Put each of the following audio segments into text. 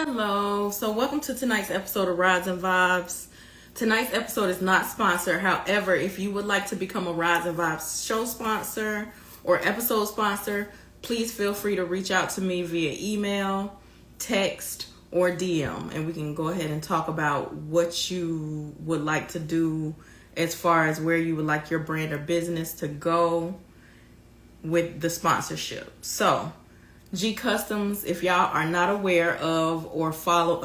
Hello. So, welcome to tonight's episode of Rides and Vibes. Tonight's episode is not sponsored. However, if you would like to become a Rides and Vibes show sponsor or episode sponsor, please feel free to reach out to me via email, text, or DM, and we can go ahead and talk about what you would like to do as far as where you would like your brand or business to go with the sponsorship. So, G Kustoms, if y'all are not aware of or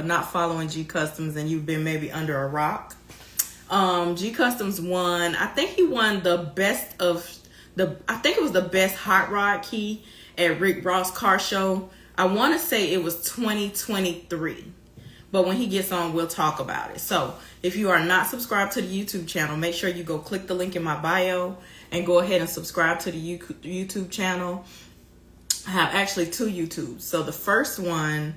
not following G Kustoms and you've been maybe under a rock, G Kustoms won. I think he won the best of I think it was the best hot rod key at Rick Ross Car Show. I want to say it was 2023. But when he gets on, we'll talk about it. So if you are not subscribed to the YouTube channel, make sure you go click the link in my bio and go ahead and subscribe to the YouTube channel. I have actually two YouTubes. So the first one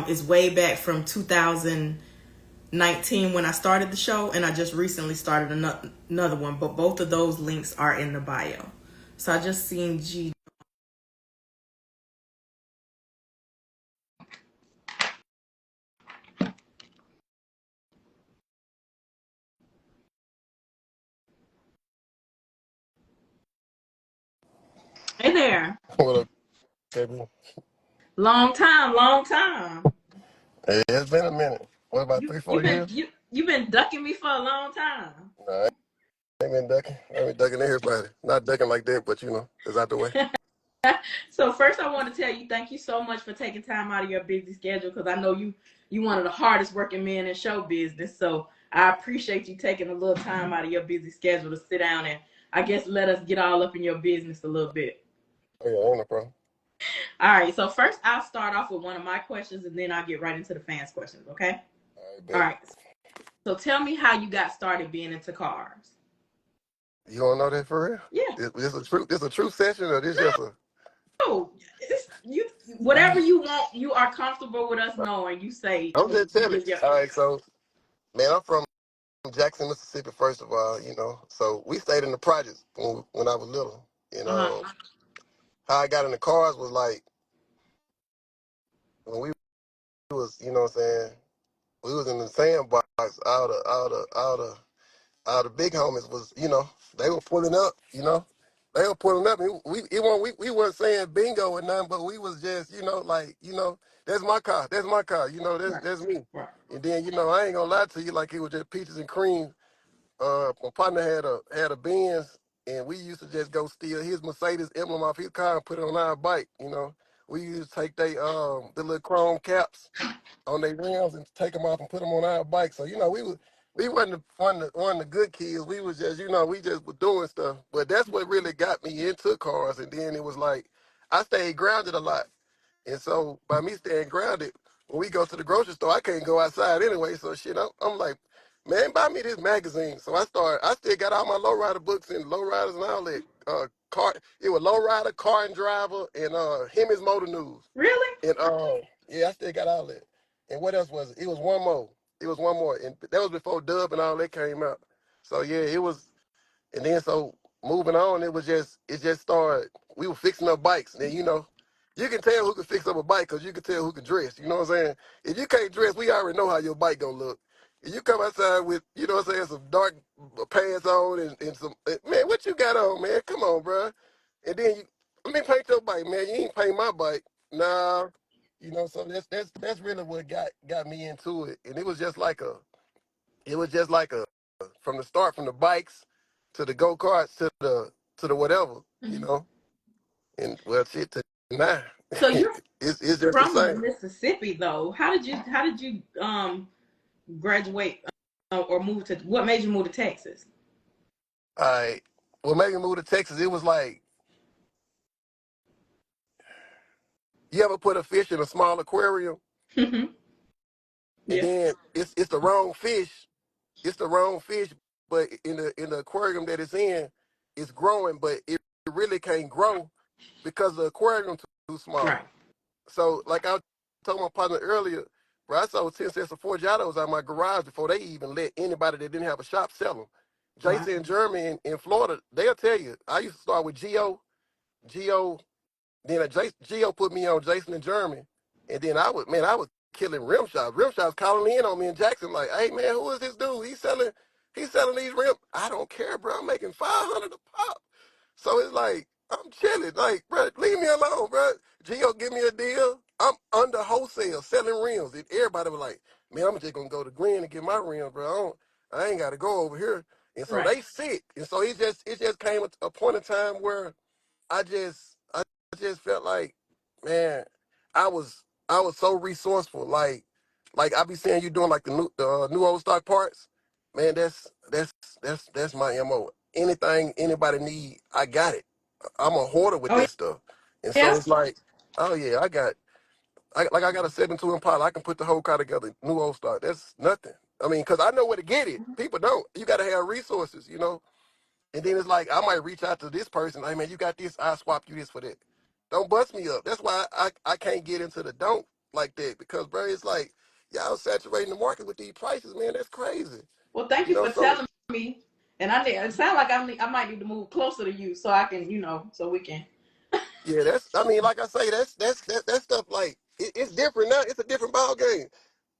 is way back from 2019 when I started the show, and I just recently started another one. But both of those links are in the bio. So I just seen G. Hey there. What up, baby? Long time, long time. Hey, it's been a minute. What, about You 3, you've 4 been years? you've been ducking me for a long time. Nah, I ain't been ducking. I been ducking everybody. Not ducking like that, but it's out the way. So first, I want to tell you thank you so much for taking time out of your busy schedule, because I know you one of the hardest working men in show business. So I appreciate you taking a little time out of your busy schedule to sit down and I guess let us get all up in your business a little bit. Oh, yeah, ain't no problem. All right. So first, I'll start off with one of my questions, and then I'll get right into the fans' questions. Okay. All right, All bet. right. So tell me how you got started being into cars. You don't know that for real? Yeah. This a true session, or this just a... No, you whatever you want, you are comfortable with us knowing. You say I'm just you telling give your you. All right, so, man, I'm from Jackson, Mississippi, first of all, So we stayed in the projects when I was little. And uh-huh. how I got in the cars was like, when we was, you know what I'm saying, we was in the sandbox all the big homies was, they were pulling up, They were pulling up. And we weren't saying bingo or nothing, but we was just, that's my car. That's my car. Right. That's me. Right. And then, I ain't gonna lie to you, like it was just peaches and cream. My partner had a Benz, and we used to just go steal his Mercedes emblem off his car and put it on our bike. We used to take the little chrome caps on their rims and take them off and put them on our bike. So we wasn't one of the good kids. We was just we just were doing stuff. But that's what really got me into cars. And then it was like I stayed grounded a lot. And so by me staying grounded, when we go to the grocery store, I can't go outside anyway. So I'm like, man, buy me this magazine. So I still got all my lowrider books and lowriders and all that. It was lowrider, car and driver, and Hemi's Motor News. Really? And yeah, I still got all that. And what else was it? It was one more. It was one more. And that was before Dub and all that came out. So yeah, it was. And then so moving on, it just started. We were fixing up bikes. And then, you can tell who can fix up a bike because you can tell who can dress. You know what I'm saying? If you can't dress, we already know how your bike gonna look. If you come outside with, some dark pants on and some, man, what you got on, man? Come on, bro. And then let me paint your bike, man. You ain't paint my bike. Nah. So that's really what got me into it. And it was just like a from the start, from the bikes to the go-karts to the whatever, you Mhm. know. And well, shit, to now, So you're it's just the from same. Mississippi, though. How did you graduate or move to? What made you move to Texas? All right. What made me move to Texas? It was like, you ever put a fish in a small aquarium, and Yeah. then it's the wrong fish. It's the wrong fish, but in the aquarium that it's in, it's growing, but it really can't grow because the aquarium too Right. small. So, like I told my partner earlier, bro, I sold 10 sets of Forgiatos out of my garage before they even let anybody that didn't have a shop sell them. Wow. Jason and Jeremy in Florida, they'll tell you. I used to start with Geo, then Geo put me on Jason and Jeremy, and then I was killing rim shops. Rim shops calling in on me in Jackson like, hey man, who is this dude? He's selling these rim. I don't care, bro. I'm making 500 a pop. So it's like I'm chilling. Like, bro, leave me alone, bro. Gio, give me a deal. I'm under wholesale selling rims. And everybody was like, man, I'm just gonna go to Green and get my rims, bro. I ain't gotta go over here. And so Right. they sick. And so it just came a point in time where I just felt like, man, I was I was so resourceful. Like I be seeing you doing like the new old stock parts. Man, that's my MO. Anything anybody need, I got it. I'm a hoarder with Oh that stuff. And so yeah. it's like, oh yeah, I got a 7.2 Impala. I can put the whole car together. New old stock. That's nothing. I mean, cause I know where to get it. People don't. You got to have resources, you know. And then it's like I might reach out to this person. Hey man, you got this? I'll swap you this for that. Don't bust me up. That's why I can't get into the don't like that because bro, it's like y'all saturating the market with these prices, man. That's crazy. Well, thank You you know, for so telling me. And it sounds like I might need to move closer to you so I can, so we can. yeah, that's I mean, like I say, that stuff like it's different now. It's a different ball game.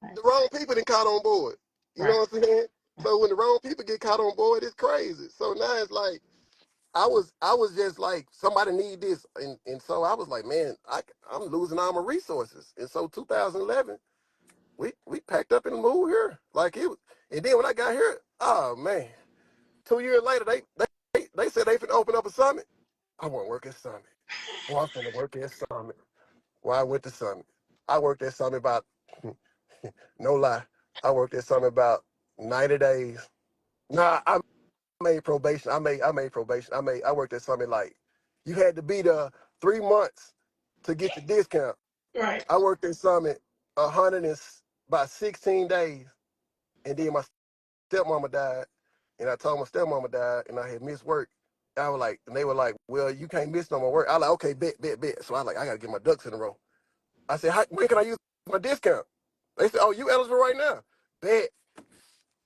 Right. The wrong people done caught on board. You know Right. what I'm saying? So when the wrong people get caught on board, it's crazy. So now it's like I was just like somebody need this, and so I was like, man, I'm losing all my resources. And so 2011, we packed up and moved here. Like it, and then when I got here, oh man, 2 years later they said they finna open up a summit. I want to work at Summit. Well, I'm finna work at Summit. Well, I went to Summit. I worked at Summit about no lie. I worked at Summit about 90 days. Nah, I made probation. I made probation. I worked at Summit like you had to be there 3 months to get the discount. Right. I worked at Summit 100 and about 16 days, and then my stepmama died, and I told my stepmama died, and I had missed work. I was like, and they were like, well, you can't miss no more work. I was like, okay, bet. So I like, I gotta get my ducks in a row. I said, when can I use my discount? They said, oh, you eligible right now. Bet.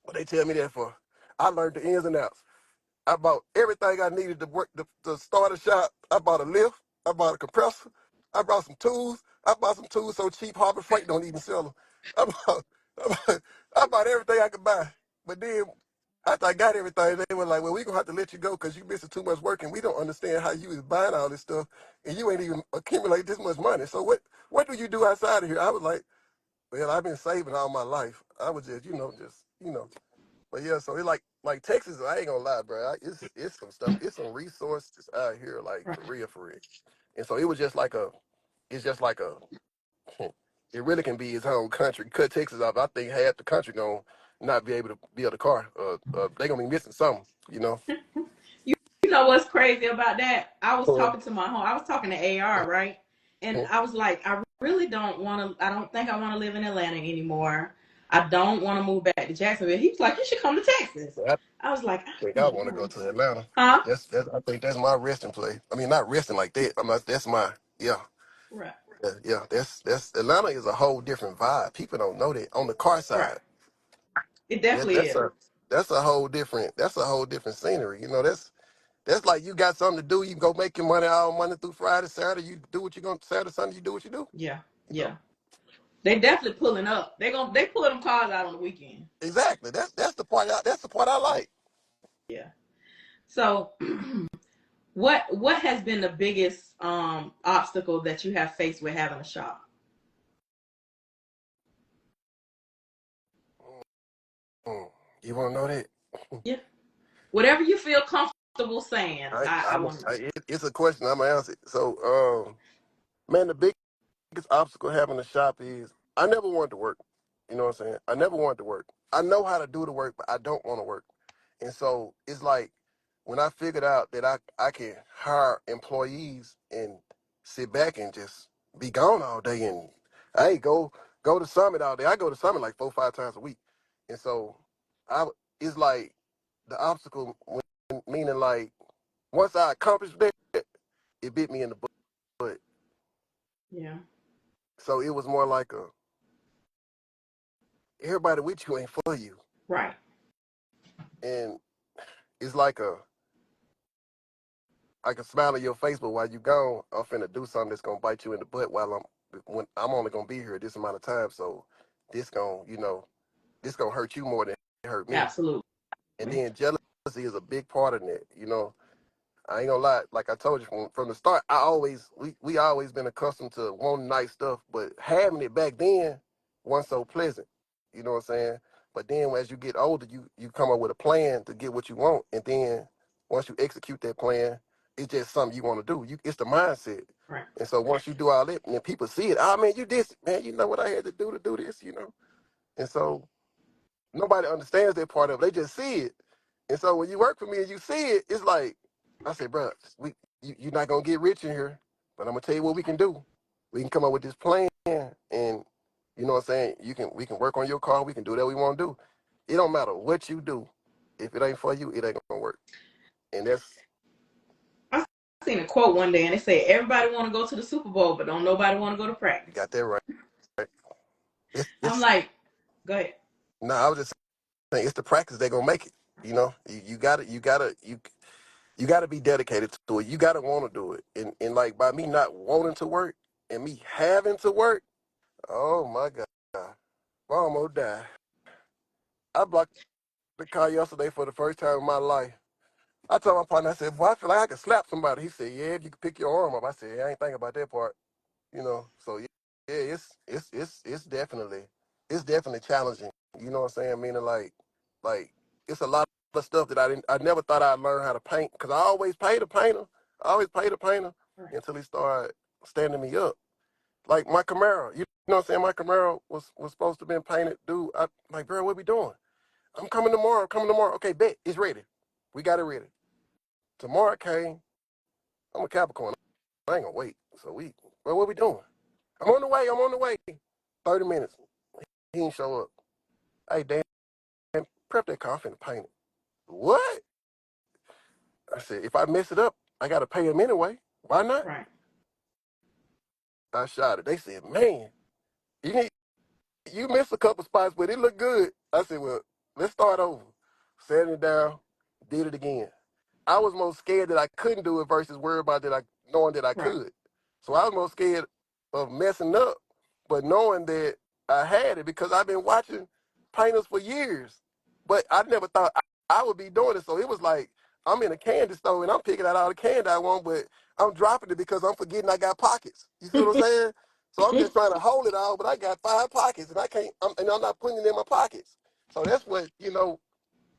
What they tell me that for? I learned the ins and outs. I bought everything I needed to work to start a shop. I bought a lift. I bought a compressor. I bought some tools. I bought some tools so cheap Harbor Freight don't even sell them. I bought, I bought, I bought everything I could buy. But then after I got everything, they were like, well, we're going to have to let you go because you missing too much work and we don't understand how you is buying all this stuff and you ain't even accumulate this much money. So what do you do outside of here? I was like, well, I've been saving all my life. I was just. But yeah, so it like Texas, I ain't gonna lie, bro. It's some stuff, it's some resources out here, like Right. for real. And so it was just like it's just like a, it really can be its own country. Cut Texas off, I think half the country gonna not be able to build a car. They gonna be missing something, you know. You, you know what's crazy about that? I was Uh, talking to my home. I was talking to AR, right? And I was like, I really don't want to. I don't think I want to live in Atlanta anymore. I don't want to move back to Jacksonville. He was like, you should come to Texas. I I was like, think I I don't want to go know. to Atlanta. Huh? That's I think that's my resting place. I mean, not resting like that. That's my yeah. Right. Yeah, that's Atlanta is a whole different vibe. People don't know that on the car Right. side. It That, definitely that's is. a that's a whole different scenery. You know, that's like you got something to do. You go make your money all Monday through Friday, Saturday. You do what you're gonna Saturday, Sunday. You do what you do. Yeah. You know Yeah. They definitely pulling up. They pull them cars out on the weekend. exactly. That's the part I like. Yeah. So, what has been the biggest obstacle that you have faced with having a shop? Mm. You want to know that? Yeah. Whatever you feel comfortable saying, I, I I'm a, want to I, know. it's a question. I'm gonna answer it. So, man, the biggest obstacle having a shop is I never wanted to work. You know what I'm saying? I never wanted to work. I know how to do the work, but I don't want to work. And so it's like when I figured out that I can hire employees and sit back and just be gone all day and hey go to Summit all day. I go to Summit like 4 or 5 times a week. And so I it's like the obstacle meaning like once I accomplished that, it bit me in the butt. Yeah. So it was more like a everybody with you ain't for you. Right. And it's like I can smile on your face, but while you gone, I'm finna do something that's gonna bite you in the butt while I'm when I'm only gonna be here this amount of time, so this gonna, this gonna hurt you more than it hurt me. Absolutely. And then jealousy is a big part of that. I ain't gonna lie. Like I told you from the start, we always been accustomed to wanting nice stuff, but having it back then wasn't so pleasant. You know what I'm saying? But then as you get older, you come up with a plan to get what you want, and then once you execute that plan, it's just something you want to do. It's the mindset. Right. And so once you do all that, and then people see it, oh man, you this man, you know what I had to do this. And so nobody understands that part of it. They just see it. And so when you work for me and you see it, it's like, I say, bro, you're not going to get rich in here, but I'm going to tell you what we can do. We can come up with this plan, and you know what I'm saying? We can work on your car. We can do that we want to do. It don't matter what you do. If it ain't for you, it ain't going to work. And I seen a quote one day, and it said, "Everybody want to go to the Super Bowl, but don't nobody want to go to you practice." got that right. I'm It's like, go ahead. no, I was just saying, it's the practice they're going to make it. You got to, you got to be dedicated to it. You got to want to do it. And like by me not wanting to work and me having to work, oh my God, I almost died. I blocked the car yesterday for the first time in my life. I told my partner, I said, boy, I feel like I could slap somebody. He said, yeah, if you could pick your arm up. I said, yeah, I ain't thinking about that part. So yeah, it's definitely challenging. You know what I'm saying? Meaning like it's a lot of stuff that I never thought I'd learn how to paint because I always paid a painter. I always paid a painter Right. until he started standing me up. Like my Camaro, you know what I'm saying? My Camaro was supposed to have been painted. Dude, I like, bro, what we doing? I'm coming tomorrow. I'm coming tomorrow. Okay, bet it's ready. We got it ready. Tomorrow came. I'm a Capricorn. I ain't gonna wait. So well, what we doing? I'm on the way. I'm on the way. 30 minutes. He didn't show up. Hey, Dan, prep that car. I'm finna paint it. What? I said, if I mess it up, I got to pay him anyway. Why not? Right. I shot it. They said, man, you need, you missed a couple spots, but it looked good. I said, well, let's start over. Sat it down, did it again. I was most scared that I couldn't do it versus worried about knowing that I Right. could. So I was most scared of messing up, but knowing that I had it because I've been watching painters for years. But I never thought I would be doing it. So it was like I'm in a candy store and I'm picking out all the candy I want, but I'm dropping it because I'm forgetting I got pockets. You see what I'm saying? So I'm just trying to hold it all, but I got 5 pockets and I can't. And I'm not putting it in my pockets. So that's what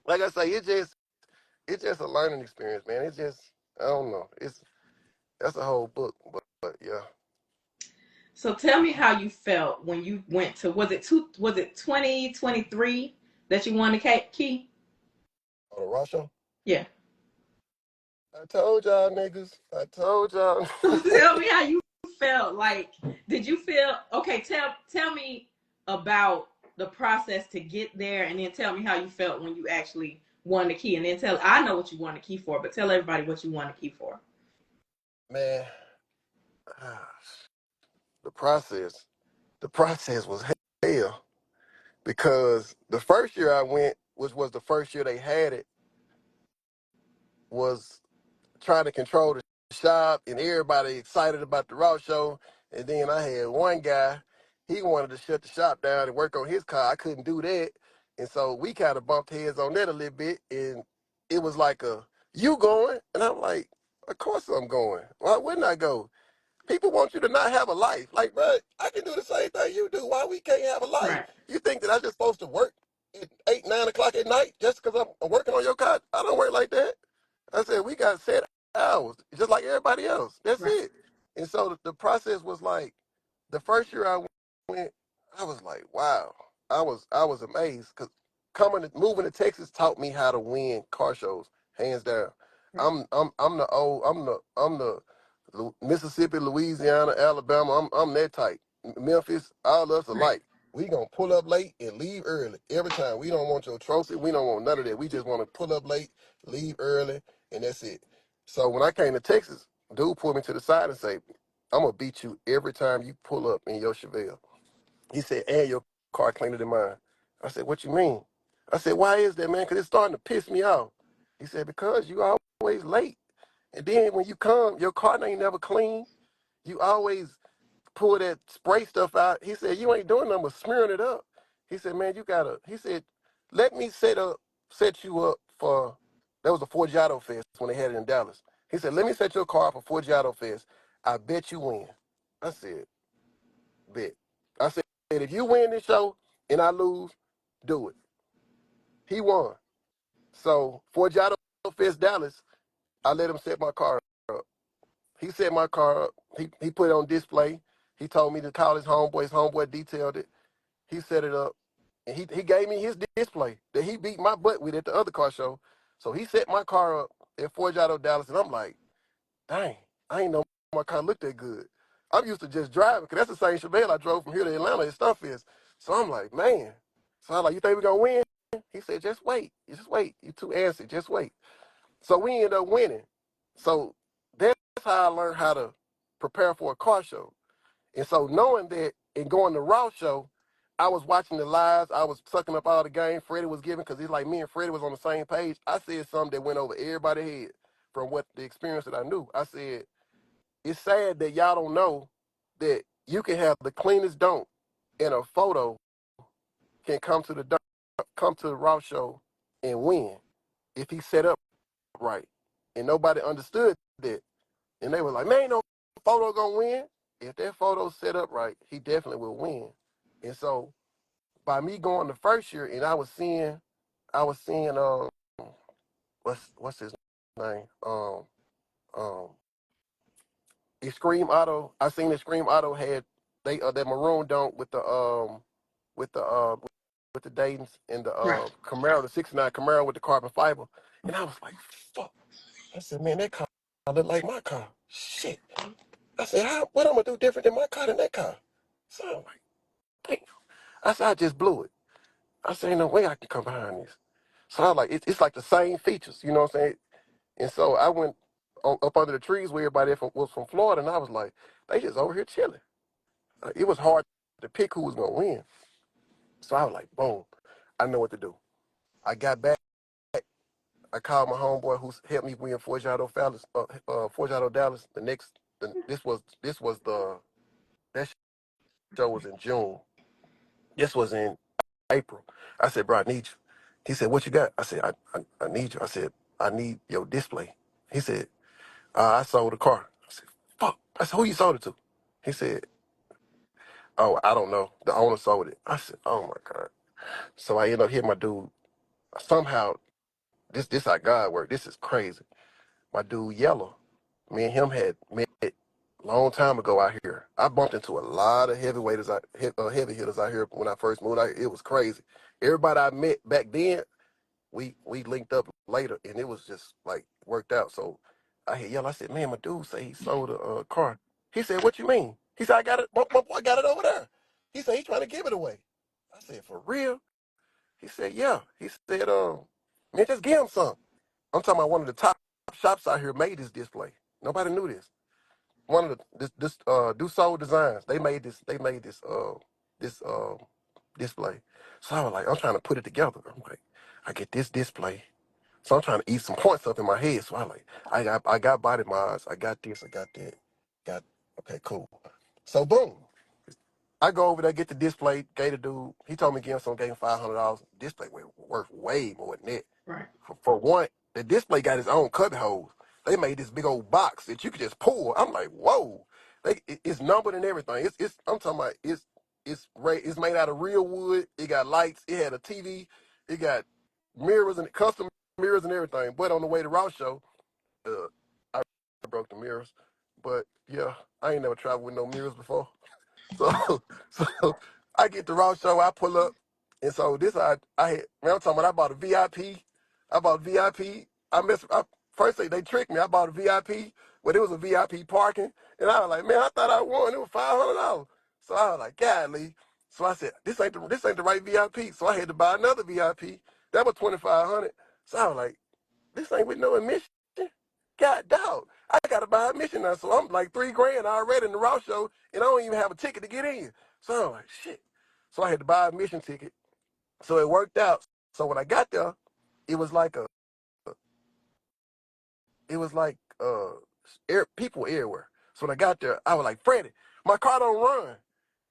Like I say, it's just a learning experience, man. It's just I don't know. That's a whole book, but yeah. So tell me how you felt when you went to, was it 2023 that you won the key? On the Raw show, Yeah. I told y'all niggas. I told y'all. So tell me how you felt. Like, did you feel okay? Tell me about the process to get there, and then tell me how you felt when you actually won the key. And then I know what you won the key for, but tell everybody what you won the key for. Man, the process. The process was hell because the first year I went, which was the first year they had it, was trying to control the shop and everybody excited about the Raw show. And then I had one guy, he wanted to shut the shop down and work on his car. I couldn't do that. And so we kind of bumped heads on that a little bit. And it was like you going? And I'm like, of course I'm going. Why wouldn't I go? People want you to not have a life. Like, bro, I can do the same thing you do. Why we can't have a life? Right. You think that I'm just supposed to work at 8, 9 o'clock at night just because I'm working on your car? I don't work like that. I said, we got set hours, just like everybody else. That's Right. it. And so the process was like, the first year I went, I was like, wow. I was amazed because moving to Texas taught me how to win car shows, hands down. Right. I'm the Mississippi, Louisiana, Alabama. I'm that type. Memphis, all of us Right. alike. We gonna pull up late and leave early every time. We don't want your trophy. We don't want none of that. We just want to pull up late, leave early, and that's it. So when I came to Texas, dude pulled me to the side and say, "I'm gonna beat you every time you pull up in your Chevelle." He said, "And your car cleaner than mine." I said, "What you mean?" I said, "Why is that, man? Because it's starting to piss me off." He said, "Because you always late. And then when you come, your car ain't never clean. You always pull that spray stuff out. He said, you ain't doing nothing but smearing it up. He said, man, you gotta, he said, let me set you up for, that was a Forgiato Fest when they had it in Dallas. He said, let me set your car up for Forgiato Fest. I bet you win. I said, bet. I said, if you win this show and I lose, do it. He won. So Forgiato Fest Dallas, I let him set my car up. He set my car up. He put it on display. He told me to call his homeboy. His homeboy detailed it. He set it up. And he gave me his display that he beat my butt with at the other car show. So he set my car up at Forgiato Dallas. And I'm like, dang, I ain't know my car looked that good. I'm used to just driving, because that's the same Chevelle I drove from here to Atlanta at Stuntfest. So I'm like, man. So I'm like, you think we're going to win? He said, just wait. Just wait. You too antsy. Just wait. So we ended up winning. So that's how I learned how to prepare for a car show. And so knowing that and going to Raw show, I was watching the lives. I was sucking up all the game Freddie was giving, because he's like, me and Freddie was on the same page. I said something that went over everybody's head from what the experience that I knew. I said, it's sad that y'all don't know that you can have the cleanest dunk and a photo can come to the Raw show and win if he set up right. And nobody understood that. And they were like, man, ain't no photo gonna win. If that photo's set up right, he definitely will win. And so by me going the first year, and I was seeing what's his name? Um Extreme Auto. I seen Extreme Auto had they that maroon dunk with the with the Dayton's and the Right. Camaro, the '69 Camaro with the carbon fiber. And I was like, fuck. I said, man, that car look like my car. Shit. I said, what I'm gonna do different than my car than that car? So I'm like, damn. I said, I just blew it. I said, ain't no way I can come behind this. So I was like, it's like the same features, you know what I'm saying? And so I went up under the trees where everybody was from Florida, and I was like, they just over here chilling. It was hard to pick who was gonna win. So I was like, boom, I know what to do. I got back. I called my homeboy who helped me win Forgiato Dallas. This was that show was in June. This was in April. I said, bro, I need you. He said, what you got? I said, I need you. I said, I need your display. He said, I sold the car. I said, fuck. I said, who you sold it to? He said, oh, I don't know. The owner sold it. I said, oh my God. So I ended up hitting my dude. Somehow, this how God worked. This is crazy. My dude Yellow. Me and him had met a long time ago out here. I bumped into a lot of heavy hitters out here when I first moved out here. It was crazy. Everybody I met back then, we linked up later, and it was just like worked out. So I hit Yellow. I said, man, my dude say he sold a car. He said, what you mean? He said, I got it. My boy got it over there. He said, he's trying to give it away. I said, for real? He said, yeah. He said, man, just give him some. I'm talking about one of the top shops out here made this display. Nobody knew this. One of the Dussault Designs. They made this display. So I was like, I'm trying to put it together. I'm like, I get this display. So I'm trying to eat some points up in my head. So I got body mods. I got this. I got that. Got okay, cool. So boom. I go over there, get the display, gave the dude. He told me to give him some, gave him $500. Display worth way more than that. Right. For one, the display got its own cut hose. They made this big old box that you could just pull. I'm like, whoa. It's numbered and everything. I'm talking about it's made out of real wood. It got lights. It had a TV. It got mirrors and custom mirrors and everything. But on the way to Rouse show, uh, I broke the mirrors. But yeah, I ain't never traveled with no mirrors before. So so I get the Raw show, I pull up, and so this I had man, I'm talking about I bought a VIP. I bought VIP. First they tricked me. I bought a VIP, but it was a VIP parking. And I was like, man, I thought I won. It was $500. So I was like, golly. So I said, this ain't the right VIP. So I had to buy another VIP. That was 2,500. So I was like, this ain't with no admission. God dog. I gotta buy admission now. So I'm like $3,000 already in the Rouse show, and I don't even have a ticket to get in. So I'm like, shit. So I had to buy a admission ticket. So it worked out. So when I got there, it was like it was like people everywhere. So when I got there, I was like, Freddie. My car don't run.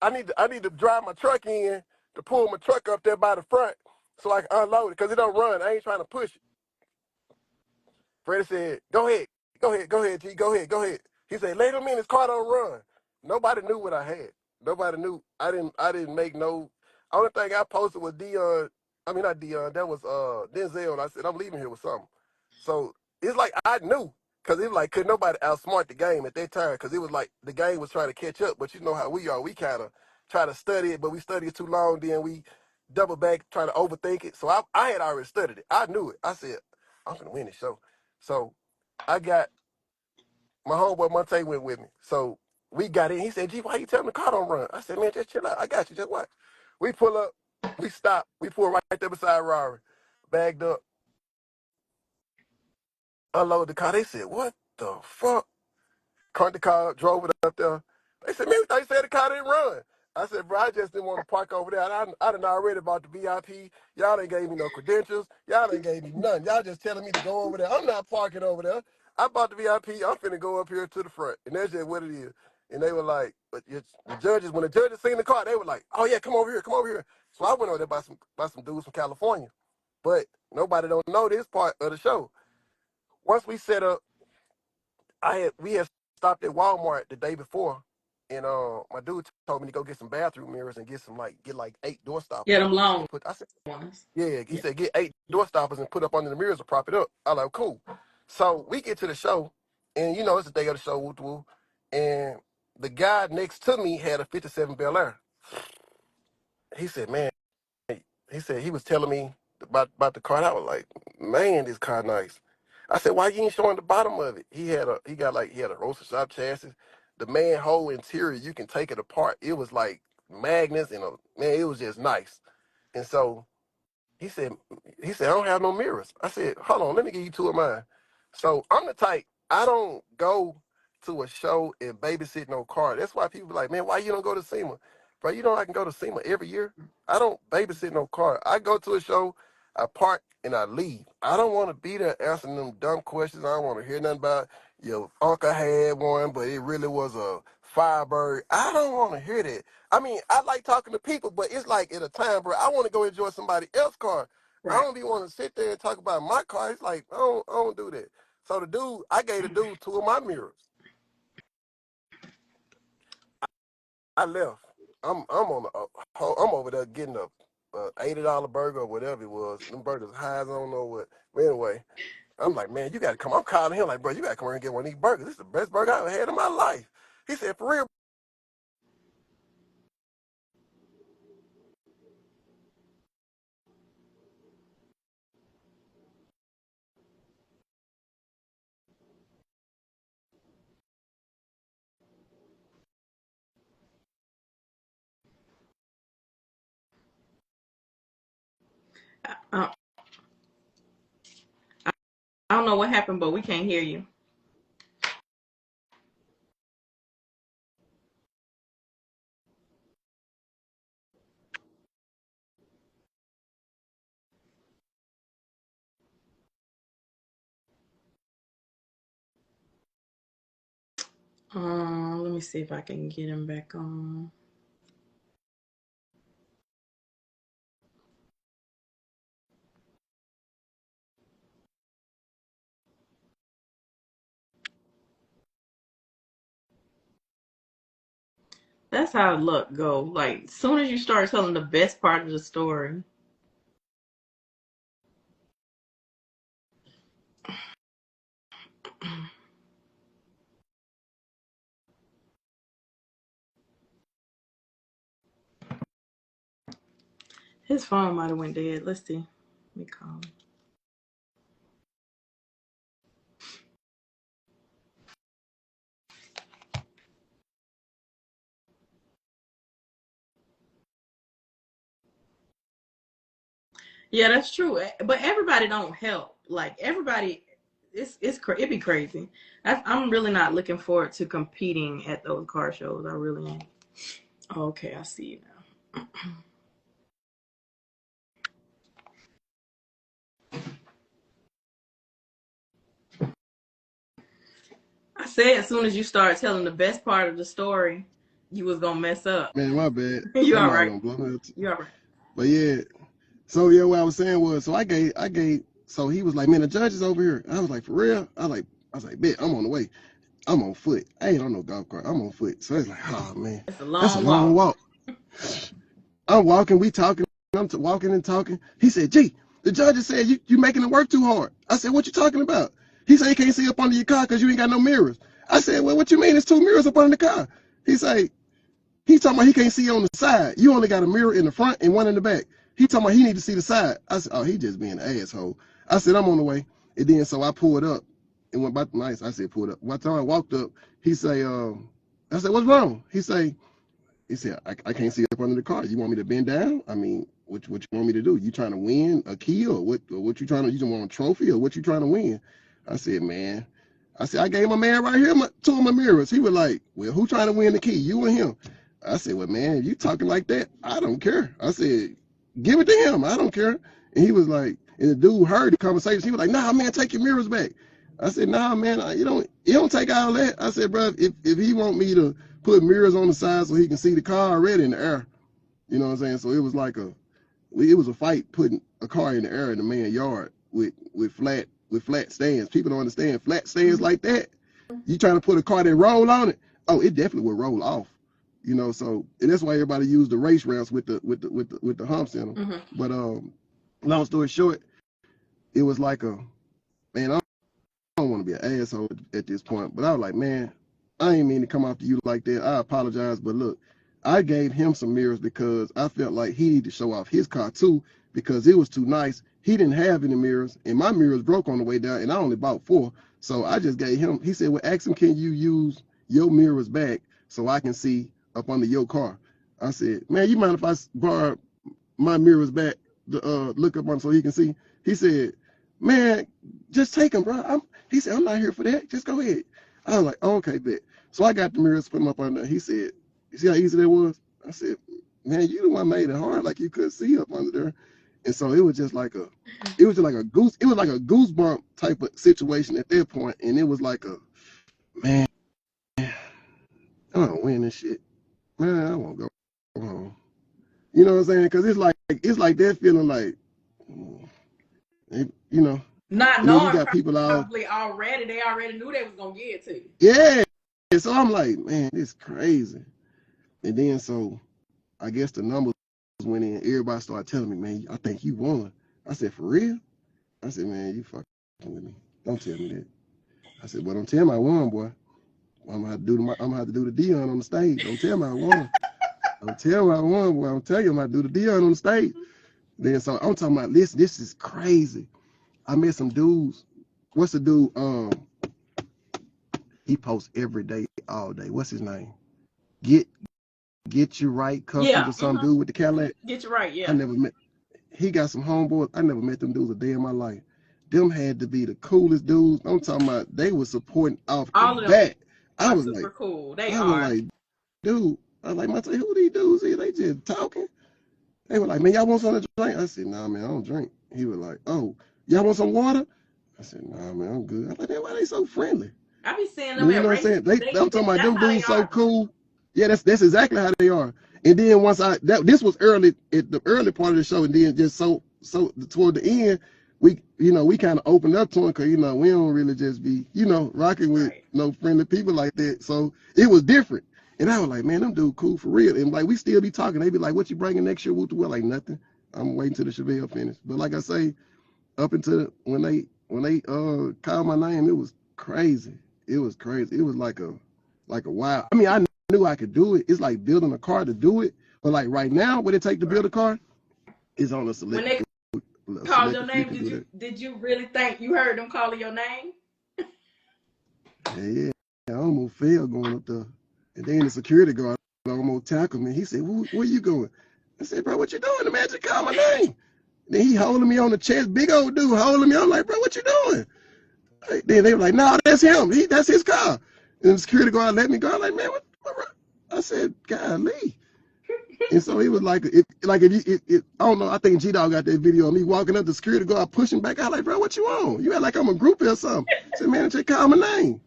I need to drive my truck in to pull my truck up there by the front so I can unload it because it don't run. I ain't trying to push it. Freddie said, go ahead, G, go ahead. He said, let him in, his car don't run. Nobody knew what I had. Nobody knew. I didn't make no. Only thing I posted was Dion. I mean not Dion. That was Denzel. And I said I'm leaving here with something. So it's like I knew because it was like could nobody outsmart the game at that time because it was like the game was trying to catch up. But you know how we are. We kind of try to study it, but we study it too long. Then we double back trying to overthink it. So I had already studied it. I knew it. I said I'm gonna win this show. So I got my homeboy Monte went with me. So we got in. He said, G, why you telling the car don't run? I said, man, just chill out. I got you. Just watch. We pull up. We stop. We pull right there beside Rari. Bagged up. Unload the car. They said, what the fuck? Caught the car, drove it up there. They said, man, we thought you said the car didn't run. I said, bro, I just didn't want to park over there. I done already bought the VIP. Y'all ain't gave me no credentials. Y'all ain't gave me none. Y'all just telling me to go over there. I'm not parking over there. I bought the VIP. I'm finna go up here to the front. And that's just what it is. And they were like, but the judges, when the judges seen the car, they were like, oh yeah, come over here, come over here. So I went over there by some dudes from California. But nobody don't know this part of the show. Once we set up, we had stopped at Walmart the day before, and my dude told me to go get some bathroom mirrors and get like 8 door Yeah, stoppers them long and put. I said, ones. yeah. He Yeah. said get 8 door stoppers and put up under the mirrors to prop it up. I like cool. So we get to the show, and you know it's the day of the show, woo woo, and the guy next to me had a '57 Bel Air. He said, man. He said he was telling me about the car. And I was like, man, this car nice. I said, why you ain't showing the bottom of it? He had a roaster shop chassis. The manhole interior, you can take it apart. It was like magnets and man, it was just nice. And so he said, I don't have no mirrors. I said, hold on, let me give you two of mine. So I'm the type, I don't go to a show and babysit no car. That's why people be like, man, why you don't go to SEMA? Bro, you know I can go to SEMA every year. I don't babysit no car. I go to a show, I park, and I leave. I don't want to be there answering them dumb questions. I don't want to hear nothing about your uncle had one, but it really was a Firebird. I don't want to hear that. I mean, I like talking to people, but it's like at a time, bro. I want to go enjoy somebody else's car. I Right. don't be want to sit there and talk about my car. It's like I don't do that. So I gave the dude two of my mirrors. I left. I'm over there getting a $80 burger or whatever it was. Them burgers high as I don't know what. But anyway, I'm like, man, you gotta come. I'm calling him like, bro, you gotta come here and get one of these burgers. This is the best burger I've ever had in my life. He said, for real. I, I don't know what happened, but we can't hear you. Let me see if I can get him back on. That's how luck go. Like, soon as you start telling the best part of the story, his phone might have went dead. Let's see. Let me call him. Yeah, that's true. But everybody don't help. Like everybody, it'd be crazy. I'm really not looking forward to competing at those car shows. I really am. Okay, I see you now. I said as soon as you start telling the best part of the story, You was gonna mess up. Man, my bad. You all Somebody right? gonna blow her. You all right? But yeah. So yeah, what I was saying was, so I gave. So he was like, man, the judge is over here. I was like, for real? I was like, bet I'm on the way. I'm on foot. I ain't on no golf cart. I'm on foot. So it's like, oh man, It's a that's a long long walk. I'm walking. We talking. I'm walking and talking. He said, G, the judge said you making it work too hard. I said, what you talking about? He said, you can't see up under your car because you ain't got no mirrors. I said, well, what you mean? There's 2 mirrors up under the car. He said, he's talking about he can't see on the side. You only got a mirror in the front and one in the back. He talking about he need to see the side. I said, oh, he just being an asshole. I said, I'm on the way. And then so I pulled up and went by the nice. I said, pulled up. By the time I walked up, he say, I said, what's wrong? He said, I can't see up under the car. You want me to bend down? I mean, what you want me to do? You trying to win a key or what you trying to, you just want a trophy or what you trying to win? I said, man. I said, I gave my man right here 2 of my mirrors. He was like, well, who trying to win the key? You or him? I said, well, man, if you talking like that, I don't care. I said, give it to him. I don't care. And he was like, and the dude heard the conversation. He was like, nah, man, take your mirrors back. I said, nah, man, you don't take all that. I said, bro, if he want me to put mirrors on the side so he can see the car already in the air, you know what I'm saying? So it was like it was a fight putting a car in the air in the man's yard with flat stands. People don't understand flat stands like that. You trying to put a car that roll on it? Oh, it definitely will roll off. You know, so and that's why everybody use the race ramps with the humps in them. Mm-hmm. But long story short, it was like man, I don't want to be an asshole at this point, but I was like, man, I ain't mean to come after you like that. I apologize, but look, I gave him some mirrors because I felt like he needed to show off his car too because it was too nice. He didn't have any mirrors, and my mirrors broke on the way down, and I only bought 4. So I just gave him. He said, well, ask him, can you use your mirrors back so I can see up under your car? I said, man, you mind if I borrow my mirrors back to look up on so he can see? He said, man, just take them, bro. He said, I'm not here for that. Just go ahead. I was like, oh, okay, bet. So I got the mirrors, put them up under there. He said, you see how easy that was? I said, man, you the one made it hard, like you couldn't see up under there. And so it was like a goosebump type of situation at that point. And it was like man, I don't win this shit. Man, I won't go home. You know what I'm saying? Because it's like that feeling like, you know. Not knowing knowing you got people out. probably already, they already knew they was gonna get it to you. Yeah. So I'm like, man, this crazy. And then so I guess the numbers went in. Everybody started telling me, man, I think you won. I said, for real? I said, man, you fucking with me. Don't tell me that. I said, well, don't tell me I won, boy. I'm gonna have to do the Dion on the stage. Don't tell me I won. Don't tell me I won, boy. I'm telling you, I'm gonna do the Dion on the stage. Then so I'm talking about this is crazy. I met some dudes. What's the dude? He posts every day, all day. What's his name? Get you right, Kustoms or some dude with the Cadillac. Get you right, yeah. I never met. He got some homeboys. I never met them dudes a day in my life. Them had to be the coolest dudes. I'm talking about. They were supporting off all the of bat. I was super like, cool. They are. Was like, dude. I was like, who these dudes is? They just talking. They were like, man, y'all want something to drink? I said, nah, man, I don't drink. He was like, oh, y'all want some water? I said, nah, man, I'm good. I was like, why they so friendly? I be seeing them. You know what I'm saying? I'm talking about them dudes so cool. Yeah, that's exactly how they are. And then once this was early at the early part of the show, and then just so toward the end, we kind of opened up to them because we don't really just be rocking with no friendly people like that. So it was different. And I was like, man, them dudes cool for real. And like we still be talking. They be like, what you bringing next year? Well, like nothing. I'm waiting till the Chevelle finish. But like I say, up until when they called my name, it was crazy. It was crazy. It was like a wow. I mean, I knew I could do it. It's like building a car to do it. But like right now, what it take to build a car is on a select. When they called your name, did you really think you heard them calling your name? Yeah. I almost fell going up there. And then the security guard almost tackled me. He said, where you going? I said, bro, what you doing? The man just called my name. Then he holding me on the chest. Big old dude holding me. I'm like, bro, what you doing? Then they were like, no, that's him. That's his car. And the security guard let me go. I'm like, man, what? I said, golly. And so he was like, I don't know. I think G-Dog got that video of me walking up the security guard pushing back. I was like, bro, what you on? You act like I'm a groupie or something. I said, man, just call my name.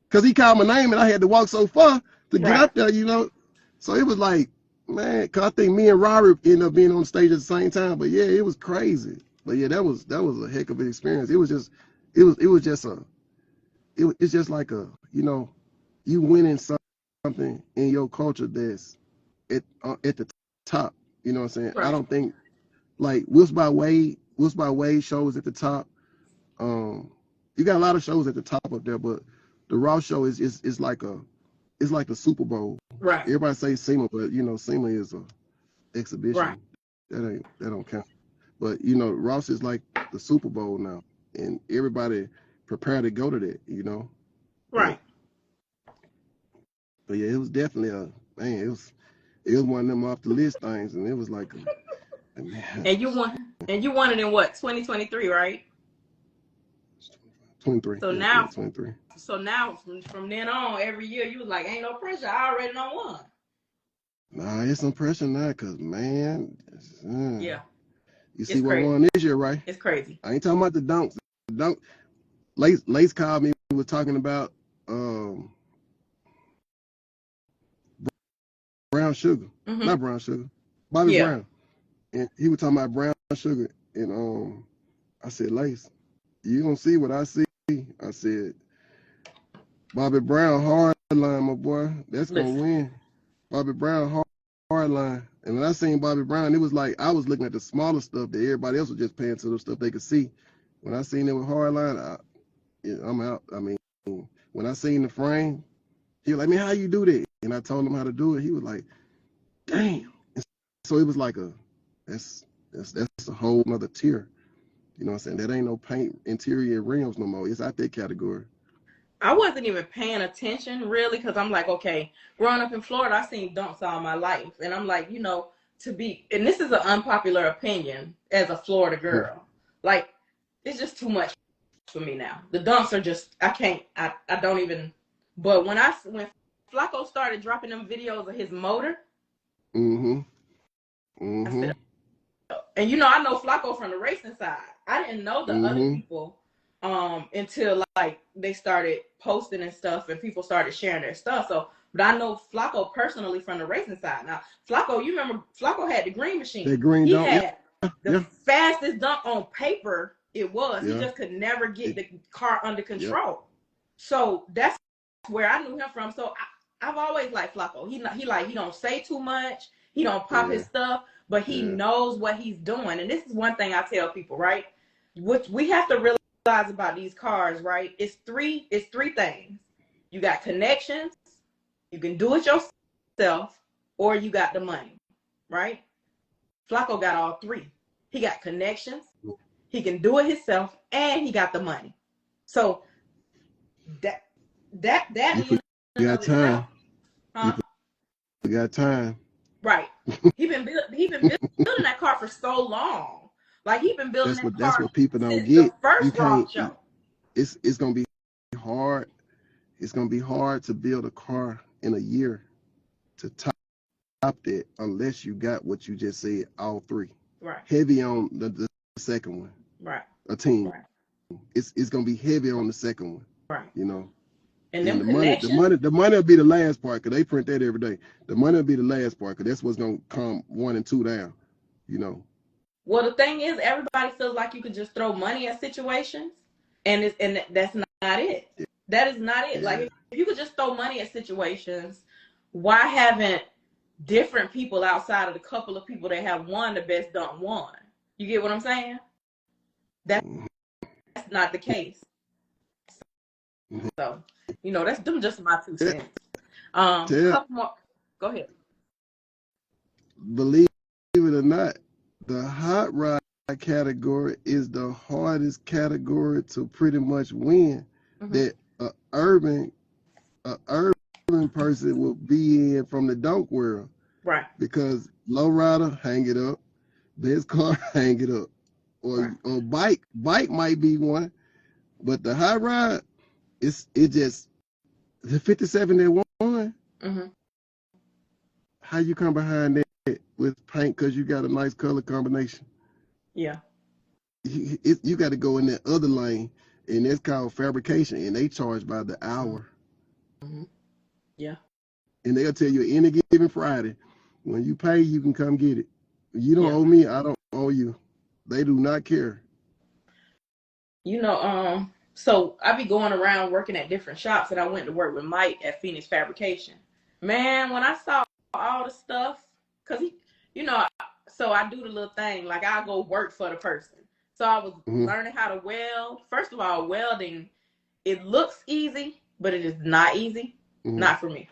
Because he called my name and I had to walk so far to get up there, So it was like, man, cause I think me and Robert ended up being on stage at the same time. But yeah, it was crazy. But yeah, that was a heck of an experience. It was just, it's just like a, you winning something in your culture that's at the top. You know what I'm saying? Right. I don't think like Wills by Wade shows at the top. You got a lot of shows at the top up there, but the Raw show is like the Super Bowl. Right. Everybody say SEMA, but SEMA is a exhibition. Right. That don't count. But Ross is like the Super Bowl now, and everybody prepared to go to that. Right. But yeah, it was definitely it was one of them off the list things, and it was like man. And you won it in what, 2023, right? 23. So yeah, now, 23. So now from then on, every year you was like, ain't no pressure. I already done won. Nah, it's some pressure now, cause man, yeah, you see what won this year, right? It's crazy. I ain't talking about the dunks. The dunk. Lace called me. We were talking about brown sugar, not brown sugar, Bobby Brown, and he was talking about brown sugar, and I said, Lace, you gonna see what I see? I said, Bobby Brown hard line, my boy. That's gonna win. Bobby Brown hard line. And when I seen Bobby Brown, it was like I was looking at the smaller stuff that everybody else was just paying to the stuff they could see. When I seen it with hard line, I'm out. I mean, when I seen the frame, he was like, man, how you do that? And I told him how to do it. He was like, damn. And so it was like that's a whole nother tier. You know what I'm saying? That ain't no paint interior rims no more. It's out that category. I wasn't even paying attention really, because I'm like, okay, growing up in Florida, I've seen dunks all my life. And I'm like, and this is an unpopular opinion as a Florida girl. Like, it's just too much for me now. The dunks are just, I don't even, but when Flacco started dropping them videos of his motor, I said, and I know Flacco from the racing side. I didn't know the other people until like they started posting and stuff, and people started sharing their stuff. But I know Flacco personally from the racing side. Now, Flacco, you remember Flacco had the green machine. That green he dunk, had the fastest dunk on paper. It was. He just could never get the car under control. So that's where I knew him from. So I've always liked Flacco. He don't say too much. He don't pop his stuff, but he knows what he's doing. And this is one thing I tell people, right? Which we have to realize about these cars, right? It's three things. You got connections, you can do it yourself, or you got the money, right? Flacco got all three. He got connections, he can do it himself, and he got the money. So that you got time. You got time. Right. He been building that car for so long. Like he been building that car. That's what people don't since get. The first Rock show. It's gonna be hard. It's gonna be hard to build a car in a year to top that unless you got what you just said, all three. Right. Heavy on the second one. Right. A team. Right. It's gonna be heavy on the second one. Right. And the money will be the last part, because they print that every day. The money will be the last part, because that's what's gonna come 1 and 2 down. Well, the thing is, everybody feels like you could just throw money at situations, and that's not it. Yeah. That is not it. Yeah. Like if you could just throw money at situations, why haven't different people outside of the couple of people that have won the best dunk won? You get what I'm saying? That's not the case. So, that's them just my 2 cents. Couple more. Go ahead. Believe it or not, the hot rod category is the hardest category to pretty much win. That an urban person will be in from the dunk world. Right. Because low rider, hang it up. Best car, hang it up. Or bike might be one, but the hot rod, it just the 57 that won. How you come behind that with paint because you got a nice color combination? Yeah. You got to go in that other lane, and that's called fabrication, and they charge by the hour. Yeah. And they'll tell you any given Friday, when you pay, you can come get it. You don't Yeah. owe me, I don't owe you. They do not care. So I be going around working at different shops, and I went to work with Mike at Phoenix Fabrication. Man, when I saw all the stuff, cause you know, so I do the little thing, like I go work for the person. So I was Mm-hmm. learning how to weld. First of all, welding, it looks easy, but it is not easy. Mm-hmm. Not for me.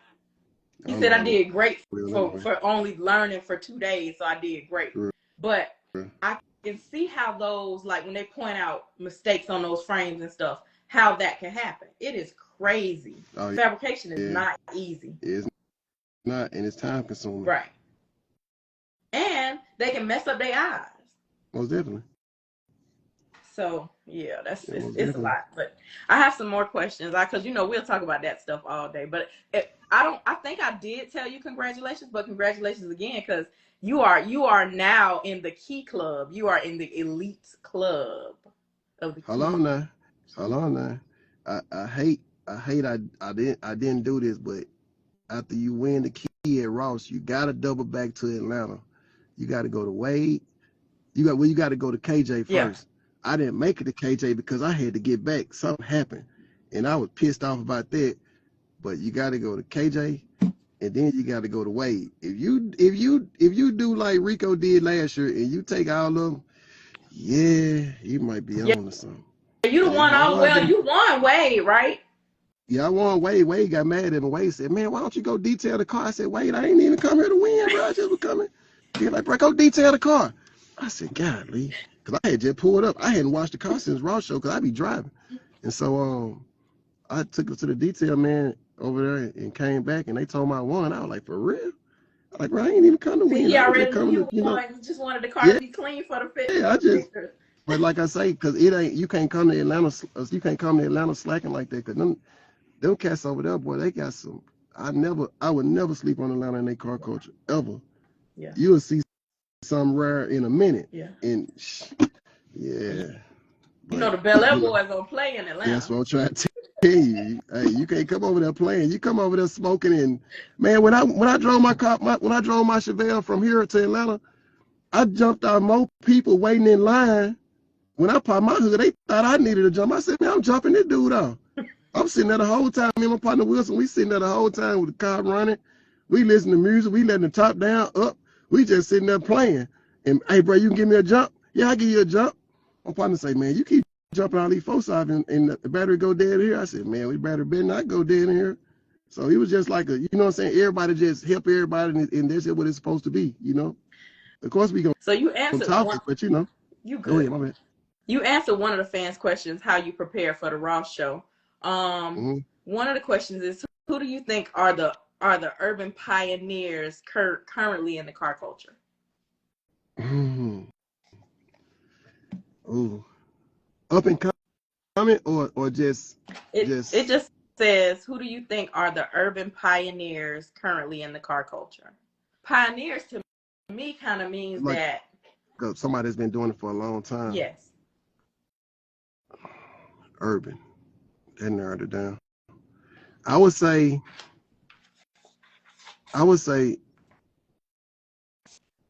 I He don't know said how I to did great weld anyway. for only learning for 2 days, so I did great. Sure. But I can see how those, like when they point out mistakes on those frames and stuff, how that can happen. It is crazy. Oh, Fabrication is yeah. not easy. It's not, and it's time consuming. Right. And they can mess up their eyes. Most definitely. So yeah, Yeah, most it's a definitely. lot. But I have some more questions, because we'll talk about that stuff all day. But I think I did tell you congratulations, but congratulations again, because you are now in the Key Club. You are in the elite club of the Hold Key. on now. Hold on now. I hate I didn't do this, but after you win the key at Ross, you gotta double back to Atlanta. You gotta go to Wade. You gotta go to KJ Yeah. first. I didn't make it to KJ because I had to get back. Something happened. And I was pissed off about that. But you gotta go to KJ and then you gotta go to Wade. If you do like Rico did last year and you take all of them, yeah, you might be Yeah. on to something. You the And one. that's Oh what I well, did. you won Wade, right? Yeah, I won Wade. Wade got mad at me. Wade said, "Man, why don't you go detail the car?" I said, "Wade, I ain't even come here to win, bro. I just was coming." He like, "Bro, go detail the car." I said, "Golly," because I had just pulled up. I hadn't watched the car since Raw show because I be driving, and so I took it to the detail man over there and came back, and they told me I won. I was like, "For real?" I was like, "Bro, I ain't even come to See, win. he I was just already knew coming to, you won. You just wanted the car yeah, to be clean for the I just." pictures. But like I say, because it ain't you can't come to Atlanta. You can't come to Atlanta slacking like that because them cats over there, boy, they got some. I would never sleep on Atlanta in their car culture ever. Yeah. You will see something rare in a minute, Yeah. and yeah, but The Bel Air you know boys don't play in that's Atlanta. what I'm trying to tell you. Hey, you can't come over there playing. You come over there smoking, and man, when I drove my car, when I drove my Chevelle from here to Atlanta, I jumped out more people waiting in line. When I popped my hood, they thought I needed to jump. I said, man, I'm jumping this dude off. I'm sitting there the whole time. Me and my partner Wilson, we sitting there the whole time with the car running. We listen to music. We letting the top down, up. We just sitting there playing. And hey, bro, you can give me a jump? Yeah, I give you a jump. My partner say, man, you keep jumping all these folks off and the battery go dead here. I said, man, we better not go dead in here. So he was just like you know what I'm saying? Everybody just help everybody, and this is what it's supposed to be, you know? Of course, we gonna So you answered talk one. it, but You go good. ahead, my bad. You answered one of the fans' questions, how you prepare for the Ross show. Mm-hmm. One of the questions is, who do you think are the urban pioneers currently in the car culture? Mm-hmm. Ooh. Up and coming or It just just says, who do you think are the urban pioneers currently in the car culture? Pioneers to me kind of means like that, somebody that's been doing it for a long time. yes. Urban. That narrowed it down. I would say I would say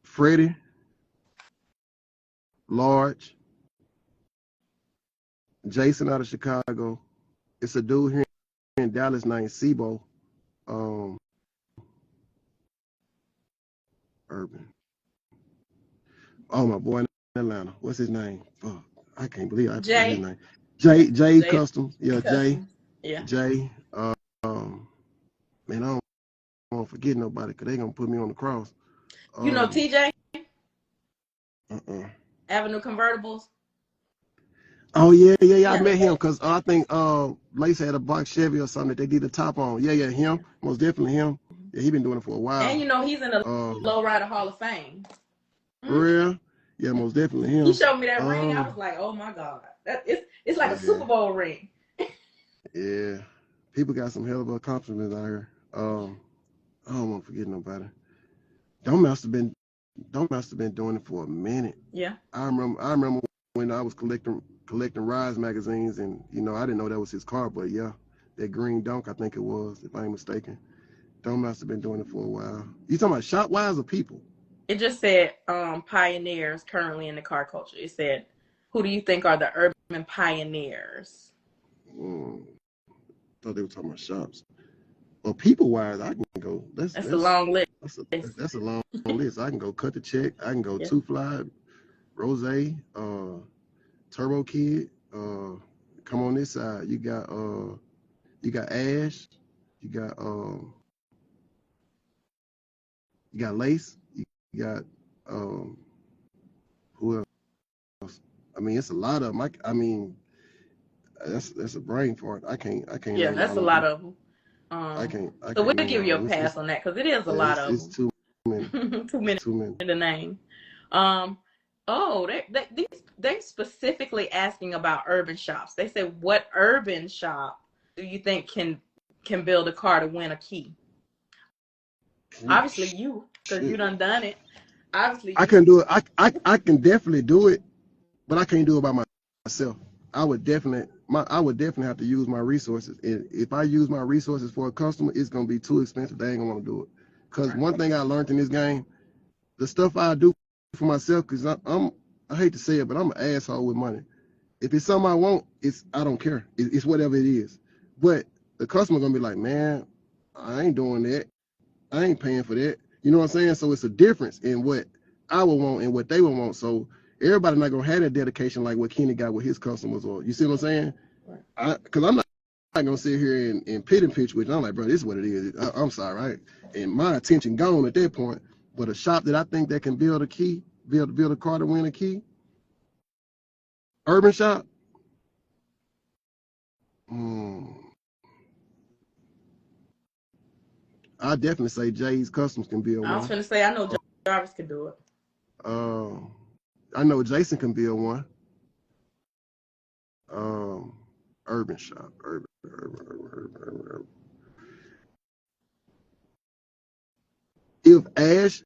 Freddie, Large, Jason out of Chicago. It's a dude here in Dallas named Sibo. Um, Urban. Oh my boy in Atlanta. What's his name? Fuck. I can't believe I forgot his Jay. name. Jay Jay Customs. Yeah, Jay. Customs. Yeah. Jay. Man, I don't want to forget nobody because they gonna put me on the cross. Um, TJ, uh-uh. Avenue Convertibles. Oh yeah. I Yeah. met him because I think Lace had a box Chevy or something that they did the top on. Yeah, him. Most definitely him. Yeah, he been doing it for a while. And he's in the Um, Lowrider Hall of Fame. for real. Yeah, most definitely He him. showed me that ring. I was like, oh my God. It's like a Yeah, Super Bowl ring. yeah. People got some hell of accomplishments out here. I don't want to forget nobody. Don't must have been doing it for a minute. Yeah. I remember when I was collecting Rise magazines, and I didn't know that was his car, but yeah, that green Donk, I think it was, if I ain't mistaken. Don't must have been doing it for a while. You talking about shop wise or people? It just said pioneers currently in the car culture. It said, who do you think are the urban pioneers? Thought they were talking about shops. Well, people wise, I can go. That's a long list. That's a long list. I can go Cut the Check. I can go Two Fly, Rose, Turbo Kid. Come on this side. You got Ash. You got Lace. You got who else? I mean, it's a lot of them. I mean, that's a brain fart. I can't. Yeah, that's a lot of them. I can't. So we'll give you a pass on that because it is a lot of them. It's too many. Too many to name. They specifically asking about urban shops. They said, what urban shop do you think can build a car to win a key? Obviously you, because you done it. Obviously I can do it. I can definitely do it, but I can't do it by myself. I would definitely have to use my resources. And if I use my resources for a customer, it's gonna be too expensive. They ain't gonna want to do it. Cause one thing I learned in this game, the stuff I do for myself, cause I hate to say it, but I'm an asshole with money. If it's something I want, I don't care. It's whatever it is. But the customer gonna be like, man, I ain't doing that. I ain't paying for that. You know what I'm saying? So it's a difference in what I would want and what they would want. So everybody not gonna have that dedication like what Kenny got with his customers. Or you see what I'm saying? Right. Because I'm not gonna sit here and pit and pitch with you. I'm like, bro, this is what it is. I'm sorry, right? And my attention gone at that point. But a shop that I think that can build a key, build a car to win a key, urban shop. I definitely say Jay's Customs can build one. I was going to say, I know Jarvis can do it. I know Jason can build one. Urban shop, urban. If Ash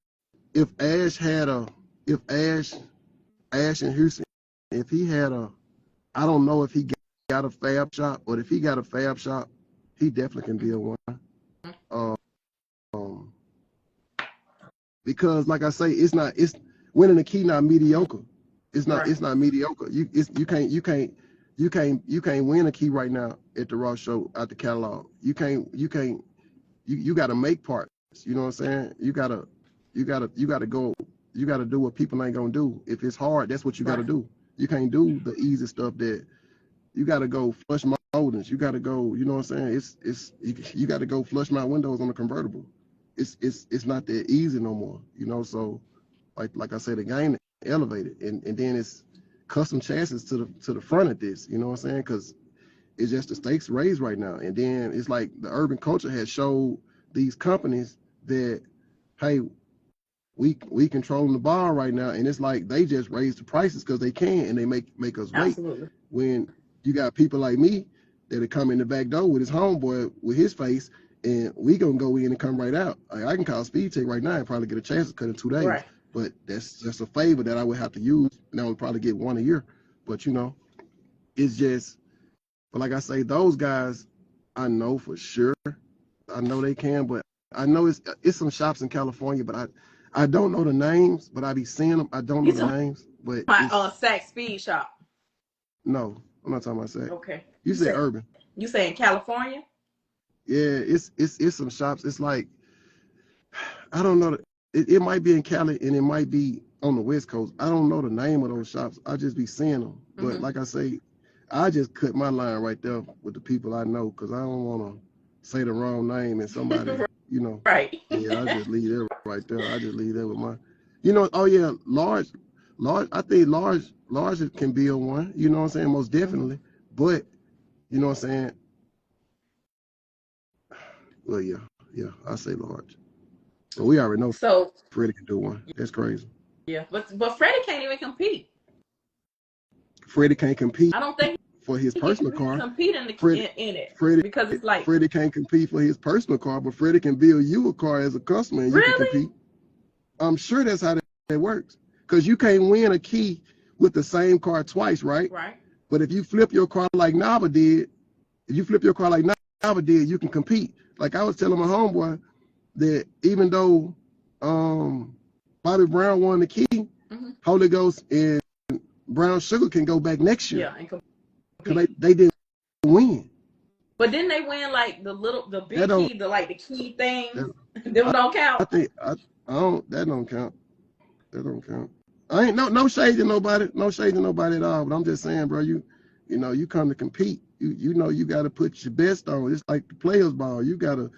in Houston, if he had I don't know if he got a fab shop, but if he got a fab shop, he definitely can build one. Because like I say, it's winning a key not mediocre. It's not mediocre. You can't win a key right now at the Ross show at the catalog. You gotta make parts. You know what I'm saying? You gotta do what people ain't gonna do. If it's hard, that's what you gotta do. You can't do the easy stuff that you gotta go flush moldings. You gotta go, you know what I'm saying? You gotta go flush my windows on a convertible. It's not that easy no more, you know. So like I said, the game elevated, and then it's custom chassis to the front of this, you know what I'm saying? Because it's just the stakes raised right now. And then it's like the urban culture has showed these companies that, hey, we controlling the ball right now, and it's like they just raise the prices because they can, and they make us wait. Absolutely. When you got people like me that are coming in the back door with his homeboy with his face, and we gonna go in and come right out. Like, I can call Speed Check right now and probably get a chance to cut in 2 days. Right. But that's just a favor that I would have to use, and I would probably get one a year. But you know, it's just. But like I say, those guys, I know for sure. I know they can, but I know it's some shops in California, but I don't know the names, but I be seeing them. I don't know the names. But my Sack Speed Shop. No, I'm not talking about Sack. Okay. You said urban. You say in California? Yeah, it's some shops. It's like, I don't know. It might be in Cali and it might be on the West Coast. I don't know the name of those shops. I just be seeing them. Mm-hmm. But like I say, I just cut my line right there with the people I know, because I don't want to say the wrong name and somebody, you know. Right. Yeah, I just leave that right there. I just leave that with my, you know. Oh yeah, large. I think large can be a one. You know what I'm saying? Most definitely. But you know what I'm saying? Well, yeah, I say large. But we already know. So Freddie can do one. That's crazy. Yeah, but Freddie can't even compete. Freddie can't compete. I don't think for his personal car. Compete in it. Freddie, because it's like Freddie can't compete for his personal car, but Freddie can build you a car as a customer, and you can compete. I'm sure that's how that works. Because you can't win a key with the same car twice, right? Right. But if you flip your car like Nava did, you can compete. Like I was telling my homeboy, that even though Bobby Brown won the key, Holy Ghost and Brown Sugar can go back next year. Yeah, and because they didn't win. But didn't they win like the big key, the key things? Them don't count. I don't. That don't count. That don't count. I ain't no shade to nobody. No shade to nobody at all. But I'm just saying, bro. You know, you come to compete. You know, you got to put your best on. It's like the players' ball. You gotta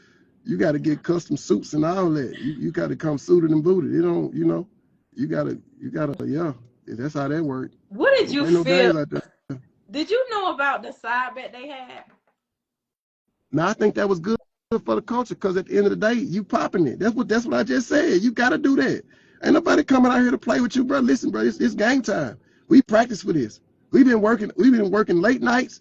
get custom suits and all that. You got to come suited and booted. You don't. You know, you gotta. Yeah. That's how that works. What did you feel? Like did you know about the side bet they had? Now I think that was good for the culture because at the end of the day, you popping it. That's what I just said. You got to do that. Ain't nobody coming out here to play with you, bro. Listen, bro, it's game time. We practice for this. We've been working late nights.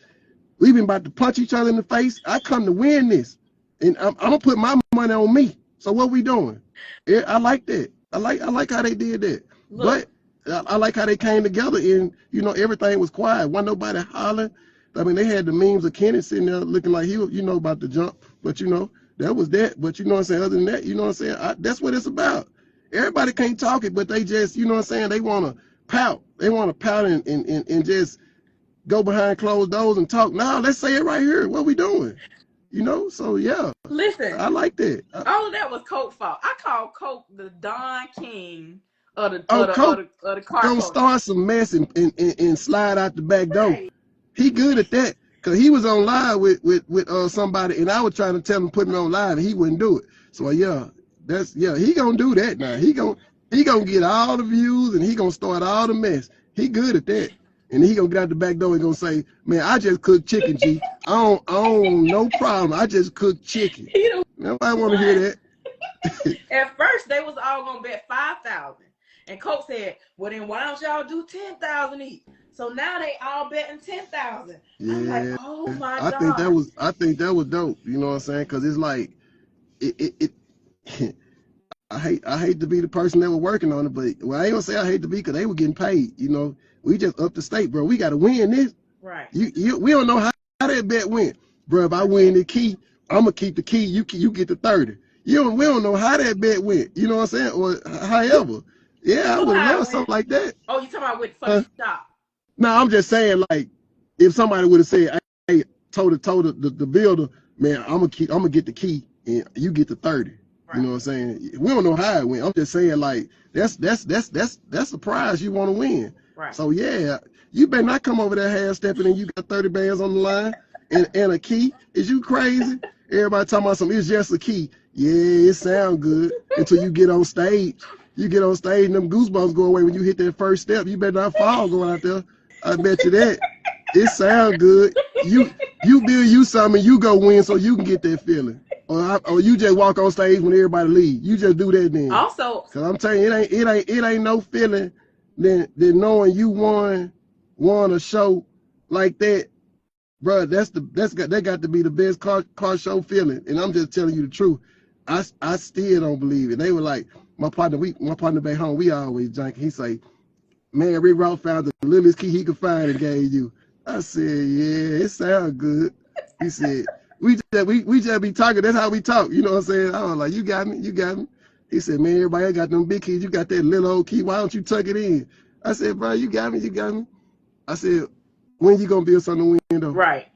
We've been about to punch each other in the face. I come to win this, and I'm gonna put my money on me. So what we doing? I like that. I like how they did that. Look. But I like how they came together and you know everything was quiet. Wasn't nobody hollering. I mean, they had the memes of Kenny sitting there looking like he was, you know, about to jump. But you know, that was that. But you know what I'm saying? Other than that, you know what I'm saying? That's what it's about. Everybody can't talk it, but they just, you know what I'm saying? They want to pout. They want to pout and just go behind closed doors and talk. No, let's say it right here. What we doing? You know? So, yeah. Listen. I like that. All of that was Coke's fault. I call Coke the Don King of the car. Gonna start some mess and slide out the back door. He good at that. Cause he was on live with somebody and I was trying to tell him to put me on live and he wouldn't do it. So he gonna do that now. He gonna get all the views and he gonna start all the mess. He good at that. And he gonna get out the back door and gonna say, man, I just cooked chicken, G. I don't no problem. I just cooked chicken. Nobody wanna hear that. At first they was all gonna bet 5,000. And Coke said, well then why don't y'all do 10,000 each? So now they all betting 10,000. Yeah, I'm like, oh my God. I think that was dope. You know what I'm saying? Because it's like, I hate to be the person that was working on it, but well, I ain't gonna say I hate to be because they were getting paid. You know, we just up the state, bro. We got to win this. Right. We don't know how that bet went, bro. If I win the key, I'm gonna keep the key. You get the 30. We don't know how that bet went. You know what I'm saying? Or however. Yeah, I would love something like that. Oh, you talking about with for the shop? No, I'm just saying, like, if somebody would have said, "Hey, told the builder, man, I'm gonna get the key, and you get the 30." Right. You know what I'm saying? We don't know how it went. I'm just saying, like, that's a prize you want to win. Right. So yeah, you better not come over there half stepping and you got 30 bands on the line and a key. Is you crazy? Everybody talking about something. It's just a key. Yeah, it sound good until you get on stage. You get on stage and them goosebumps go away when you hit that first step. You better not fall going out there. I bet you that. It sound good. You build you something, you go win so you can get that feeling. Or you just walk on stage when everybody leave. You just do that then. Also, cause I'm telling you, it ain't no feeling than knowing you won a show like that, bro. That got to be the best car show feeling. And I'm just telling you the truth. I still don't believe it. They were like my partner back home. We always drink. He say, man, Rick Ross found the littlest key he could find and gave you. I said, yeah, it sounds good. He said, we just be talking. That's how we talk. You know what I'm saying? I was like, you got me. He said, man, everybody got them big keys. You got that little old key. Why don't you tuck it in? I said, bro, you got me. I said, when you gonna build something to win though? Right.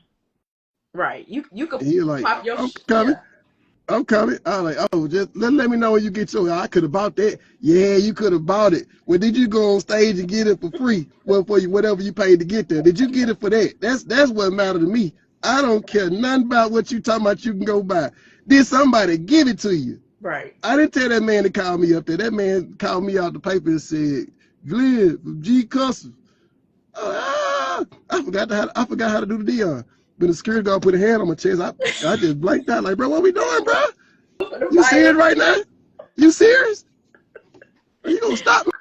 You could like, pop your I'm coming. Yeah. I'm coming. I was like, oh, just let me know when you get your. I could have bought that. Yeah, you could have bought it. Well, did you go on stage and get it for free? Well, for you, whatever you paid to get there. Did you get it for that? That's what mattered to me. I don't care nothing about what you talking about. You can go buy. Did somebody give it to you? Right. I didn't tell that man to call me up there. That man called me out the paper and said, Glenn from G Customs. I forgot how to do the Dion. But the security guard put a hand on my chest. I just blanked out like, bro, what we doing, bro? You serious right now? You serious? Are you gonna stop me?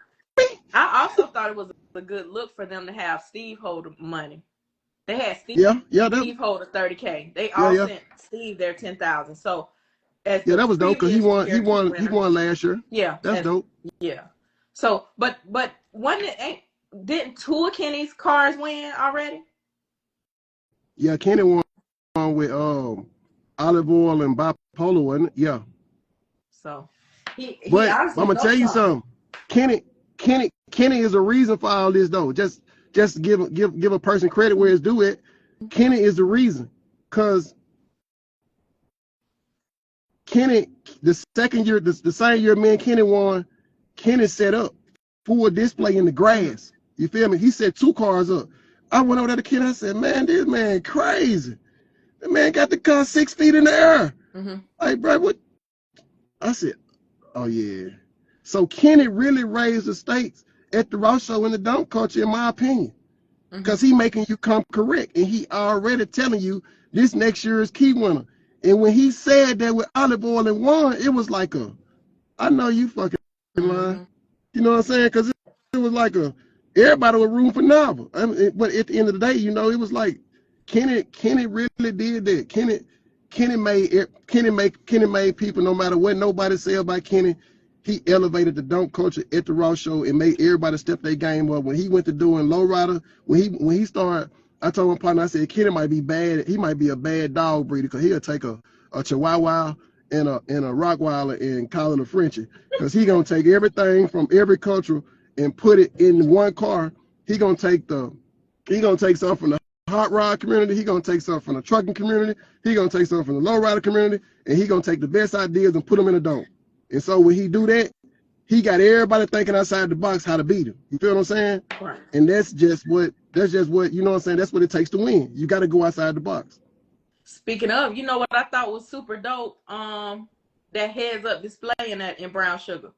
I also thought it was a good look for them to have Steve hold the money. They had Steve hold a 30K. They all sent Steve their 10,000. So as that was dope because he won last year. Yeah, that's dope. Yeah. So but didn't two of Kenny's cars win already? Yeah, Kenny won with olive oil and bipolar, wasn't it? Yeah. So he But obviously I'm gonna tell knows you something. something. Kenny is a reason for all this though. Just give a person credit where it's due. It Kenny is the reason, cause Kenny, the second year, the same year me and Kenny won, Kenny set up full display in the grass. You feel me? He set 2 cars up. I went over there to Kenny. I said, man, this man crazy. The man got the car 6 feet in the air. Like, bro, what? I said, oh yeah. So Kenny really raised the stakes at the Ross show in the dunk culture, in my opinion, because he making you come correct, and he already telling you this next year is key winner. And when he said that with olive oil and one, it was like I know you fucking lying. You know what I'm saying? Because it was like everybody was rooting for Nava. I mean, but at the end of the day, you know, it was like Kenny really did that. Kenny made people, no matter what nobody said about Kenny, he elevated the dunk culture at the Raw show and made everybody step their game up. When he went to doing lowrider, when he started, I told my partner, I said, Kenny might be bad. He might be a bad dog breeder because he'll take a Chihuahua and a Rottweiler and call it a Frenchie, because he gonna take everything from every culture and put it in one car. He gonna take something from the hot rod community. He gonna take something from the trucking community. He gonna take something from the lowrider community, and he gonna take the best ideas and put them in a dome. And so when he do that, he got everybody thinking outside the box how to beat him. You feel what I'm saying? Right. And that's just what you know what I'm saying. That's what it takes to win. You got to go outside the box. Speaking of, you know what I thought was super dope? That heads up display in brown sugar.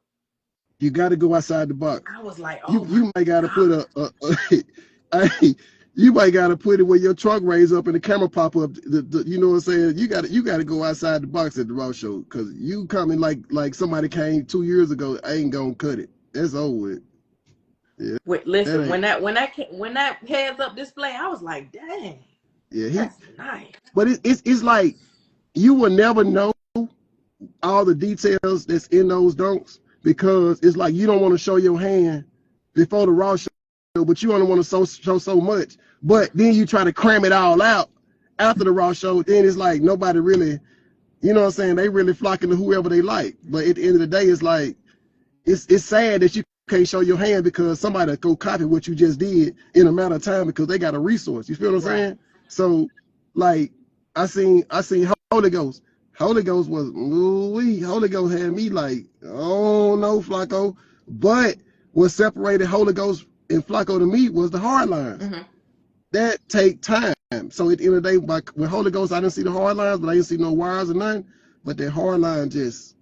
You got to go outside the box. I was like, oh you might got to put you might got to put it where your truck raise up and the camera pop up. You know what I'm saying? You got to go outside the box at the Raw show, because you coming like somebody came 2 years ago. I ain't gonna cut it. That's over with. Yeah. Wait, listen, when that heads up display, I was like, dang. Yeah, that's nice. But it's like you will never know all the details that's in those dunks, because it's like you don't want to show your hand before the Raw show, but you only want to show so much. But then you try to cram it all out after the Raw show. Then it's like nobody really, you know what I'm saying? They really flocking to whoever they like. But at the end of the day, it's like it's sad that you can't show your hand because somebody go copy what you just did in a matter of time because they got a resource. You feel what I'm saying? So like I seen Holy Ghost. Holy Ghost was Holy Ghost had me like, oh no, Flacco. But what separated Holy Ghost and Flacco to me was the hard lines. That take time. So at the end of the day, with Holy Ghost, I didn't see the hard lines, but I didn't see no wires or nothing. But that hard line just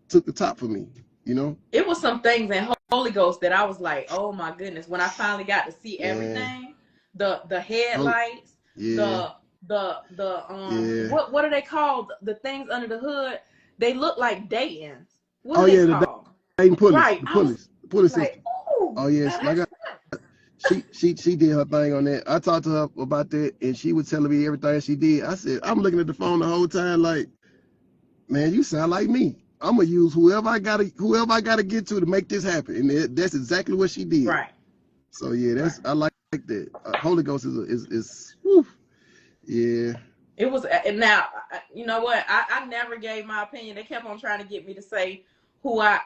took the top for me. You know, it was some things in Holy Ghost that I was like, oh my goodness, when I finally got to see everything, the headlights, what are they called? The things under the hood, they look like Dayton's. What are they called? The Dayton pulleys. Right. The pulley system. Like, oh yes, she did her thing on that. I talked to her about that, and she was telling me everything she did. I said, I'm looking at the phone the whole time like, man, you sound like me. I'm gonna use whoever I gotta get to make this happen, and that's exactly what she did. Right. So yeah, I like that. Holy Ghost is whew, yeah. It was. Now you know what? I never gave my opinion. They kept on trying to get me to say who I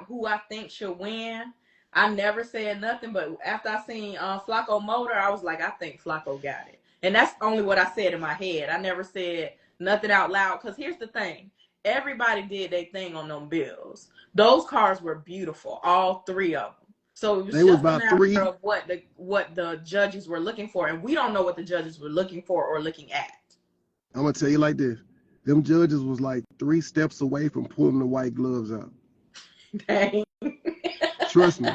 think should win. I never said nothing, but after I seen Flacco Motor, I was like, I think Flacco got it, and that's only what I said in my head. I never said nothing out loud, because here's the thing. Everybody did their thing on them bills. Those cars were beautiful, all 3 of them. So it was just a matter of what the judges were looking for, and we don't know what the judges were looking for or looking at. I'm gonna tell you like this: them judges was like 3 steps away from pulling the white gloves out. Dang. Trust me.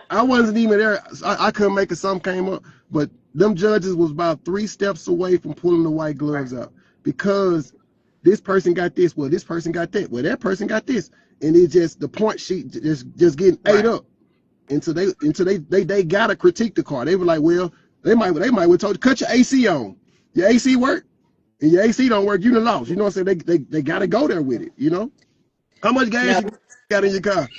I wasn't even there. I couldn't make it. Something came up, but them judges was about 3 steps away from pulling the white gloves out, because this person got this, well, this person got that, well, that person got this, and it just the point sheet just getting ate up. Until they gotta critique the car. They were like, well, they might have told you, cut your AC on. Your AC work, and your AC don't work, you done lost. You know what I'm saying? They gotta go there with it. You know, how much gas you got in your car?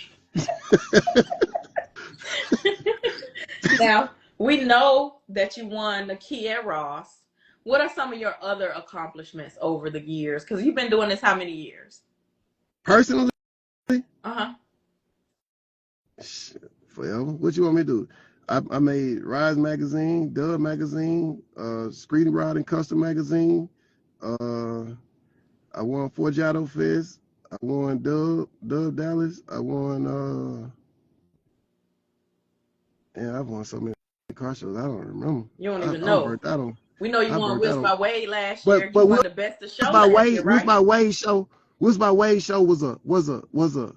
Now we know that you won the Kia Ross. What are some of your other accomplishments over the years? Because you've been doing this how many years? Personally, Uh-huh. Forever. What you want me to do? I made Rise Magazine, Dub Magazine, Screen Rod and Custom Magazine. Uh, I won Forgiato Fest. I won Dub Dallas. I won and I've won so many car shows. I don't remember. You don't even I'm know. burnt out on. We know you I won burnt out Wheels on. by Wade last But year. You won the Best of Show last year, right? Wheels by Wade show was a.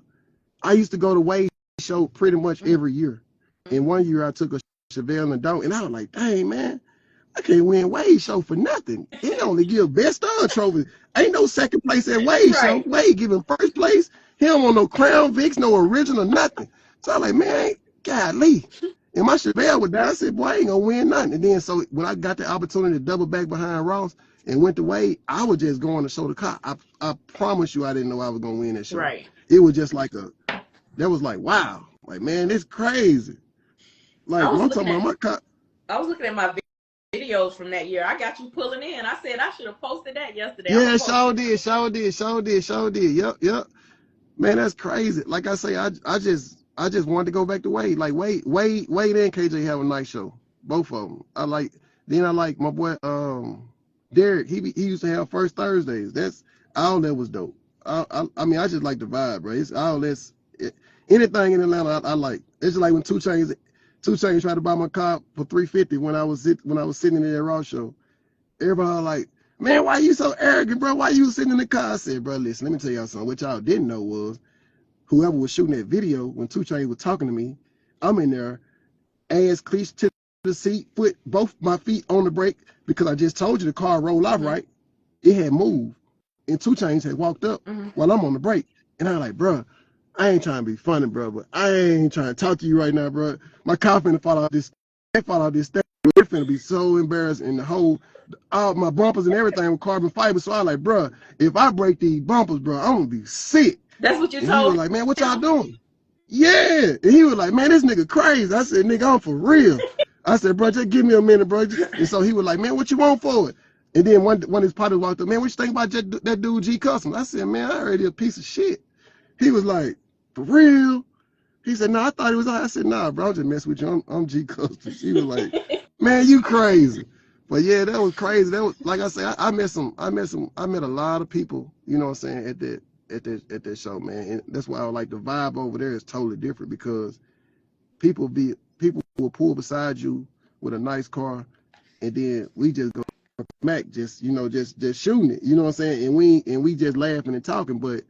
I used to go to Wade show pretty much every year. And one year I took a Chevelle and Don't, and I was like, dang man, I can't win Wade show for nothing. He only give best of trophy. Ain't no second place at Wade show. Right. Wade give him first place. He don't want no Crown Vics, no original, nothing. So I like, man, golly. And my Chevelle was down. I said, boy, I ain't gonna win nothing. And then so when I got the opportunity to double back behind Ross and went to Wade, I was just going to show the car. I promise you I didn't know I was gonna win that show. Right. It was just like that was like, wow. Like, man, it's crazy. Like, I'm talking about my car. I was looking at my videos from that year. I got you pulling in. I said I should have posted that yesterday. Yeah, sure did. Yep. Man, that's crazy. Like I say, I just wanted to go back to Wade. Like Wade and KJ have a nice show. Both of them. I like my boy Derek. He used to have First Thursdays. That's all that was dope. I mean, I just like the vibe, bro. It's all this. Anything in Atlanta, I like. It's just like when Two Chainz tried to buy my car for $350 when I was sitting in that Raw show. Everybody like, man, why you so arrogant, bro? Why you sitting in the car? I said, bro, listen, let me tell y'all something. What y'all didn't know was whoever was shooting that video when Two Chainz was talking to me, I'm in there, ass clenched to the seat, both my feet on the brake, because I just told you the car rolled off right. It had moved, and Two Chainz had walked up while I'm on the brake. And I'm like, bro, I ain't trying to be funny, bro, but I ain't trying to talk to you right now, bro. My car finna fall out this thing. It's finna be so embarrassing. And the whole, all my bumpers and everything with carbon fiber. So I like, bro, if I break these bumpers, bro, I'm gonna be sick. That's what you and told. He was like, man, what y'all doing? Yeah. And he was like, man, this nigga crazy. I said, nigga, I'm for real. I said, bro, just give me a minute, bro. And so he was like, man, what you want for it? And then one of his partners walked up, man, what you think about that dude G Customs? I said, man, I heard he a piece of shit. He was like, for real? He said, no, I thought it was. I said, nah, bro, I'm just messing with you. I'm G Customs. He was like, man, you crazy. But yeah, that was crazy. That was, like I said, I met a lot of people, you know what I'm saying, at that show, man. And that's why I was like, the vibe over there is totally different, because people will pull beside you with a nice car, and then we just go smack, just shooting it, you know what I'm saying? And we just laughing and talking, but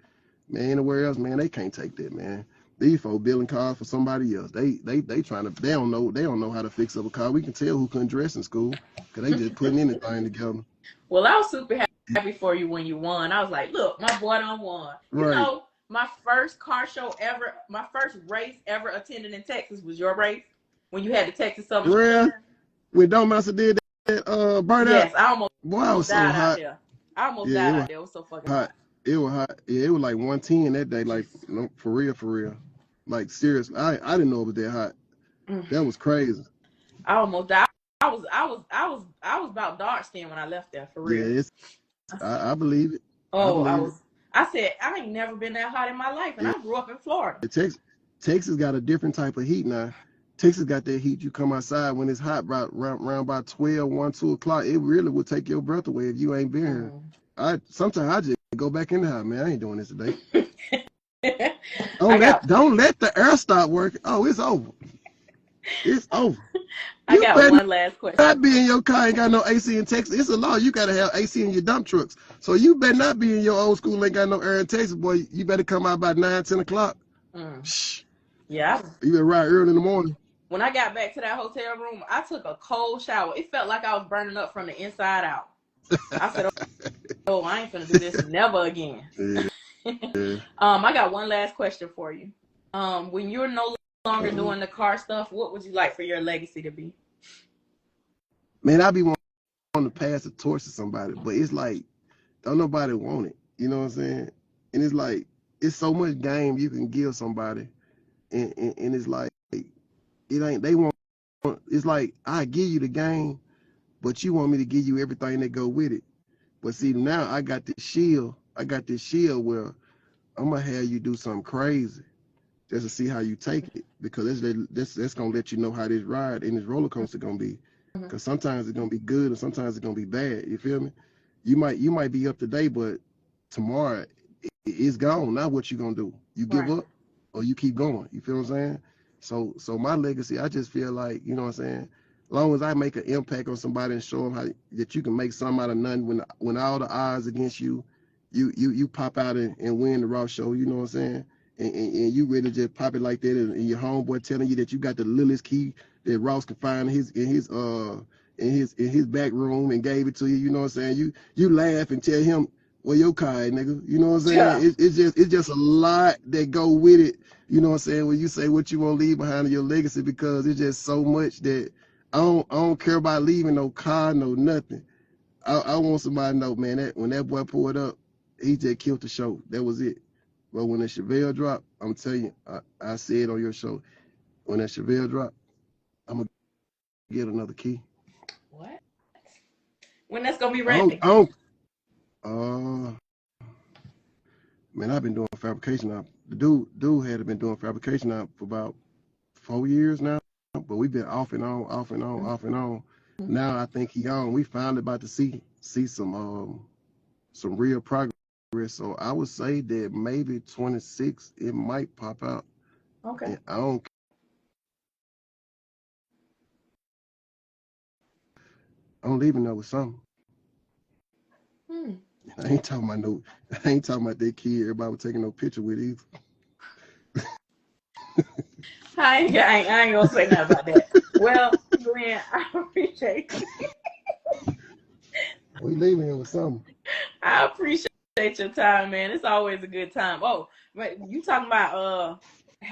man, anywhere else, man, they can't take that, man. These folks building cars for somebody else. They don't know how to fix up a car. We can tell who couldn't dress in school, because they just putting anything together. Well, I was super happy for you when you won. I was like, look, my boy done won. Right. You know, my first car show ever, my first race ever attended in Texas was your race, when you had the Texas Summer. Real? When Don Master did that burnout? Yes, I almost was so died hot. out there. I almost died out there. It was so fucking hot. It was hot. Yeah, it was like 110 that day, like, for real. Like, seriously, I didn't know it was that hot. That was crazy. I almost died. I was about dark skin when I left there, for real. Yeah, I believe it. Oh, I said, I ain't never been that hot in my life, and I grew up in Florida. Texas got a different type of heat now. Texas got that heat. You come outside when it's hot, around about 12, 1, 2 o'clock. It really will take your breath away if you ain't been here. Sometimes I just go back in the house, man. I ain't doing this today. Don't let the air stop working. Oh, it's over. It's over. I got one last question. Not be in your car, ain't got no AC in Texas. It's a law. You gotta have AC in your dump trucks. So you better not be in your old school, ain't got no air in Texas, boy. You better come out about 9, 10 o'clock. Shh. Yeah. You better ride early in the morning. When I got back to that hotel room, I took a cold shower. It felt like I was burning up from the inside out. I said, oh, I ain't finna do this never again. Yeah. I got one last question for you. When you're no longer doing the car stuff, what would you like for your legacy to be? Man, I be wanting to pass the torch to somebody, but it's like, don't nobody want it. You know what I'm saying? And it's like, it's so much game you can give somebody, and it's like, it ain't, they want, it's like, I give you the game, but you want me to give you everything that go with it. But see, now I got this shield where I'm gonna have you do something crazy just to see how you take it, because that's gonna let you know how this ride and this roller coaster gonna be. Mhm. Because sometimes it's gonna be good and sometimes it's gonna be bad. You feel me? You might be up today, but tomorrow it's gone. Now what you gonna do? You give Right. up or you keep going? You feel what I'm saying? So my legacy, I just feel like, you know what I'm saying, as long as I make an impact on somebody and show them how that you can make something out of nothing, when all the odds against you, you pop out and win the Ross show. You know what I'm saying? And you really just pop it like that, and your homeboy telling you that you got the littlest key that Ross can find in his back room and gave it to you. You know what I'm saying? You laugh and tell him, well, your car, nigga. You know what I'm saying? Yeah. It's just a lot that go with it. You know what I'm saying? When you say what you want to leave behind in your legacy, because it's just so much that I don't care about leaving no car, no nothing. I want somebody to know, man, that when that boy pulled up, he just killed the show. That was it. But when the Chevelle dropped, I'm telling you, I said on your show, when that Chevelle dropped, I'm gonna get another key. What? When that's gonna be I don't, ready? I don't, uh, man, I've been doing fabrication now. The dude had been doing fabrication now for about 4 years now, but we've been off and on, off and on, off and on. Now I think he on. We finally about to see some real progress. So I would say that maybe 26 it might pop out. Okay. And I'm leaving there with something. Hmm. I ain't talking about no. I ain't talking about that kid. Everybody was taking no picture with either. I ain't gonna say nothing about that. Well, Glenn, I appreciate We leaving here with something. I appreciate your time, man. It's always a good time. Oh, but you talking about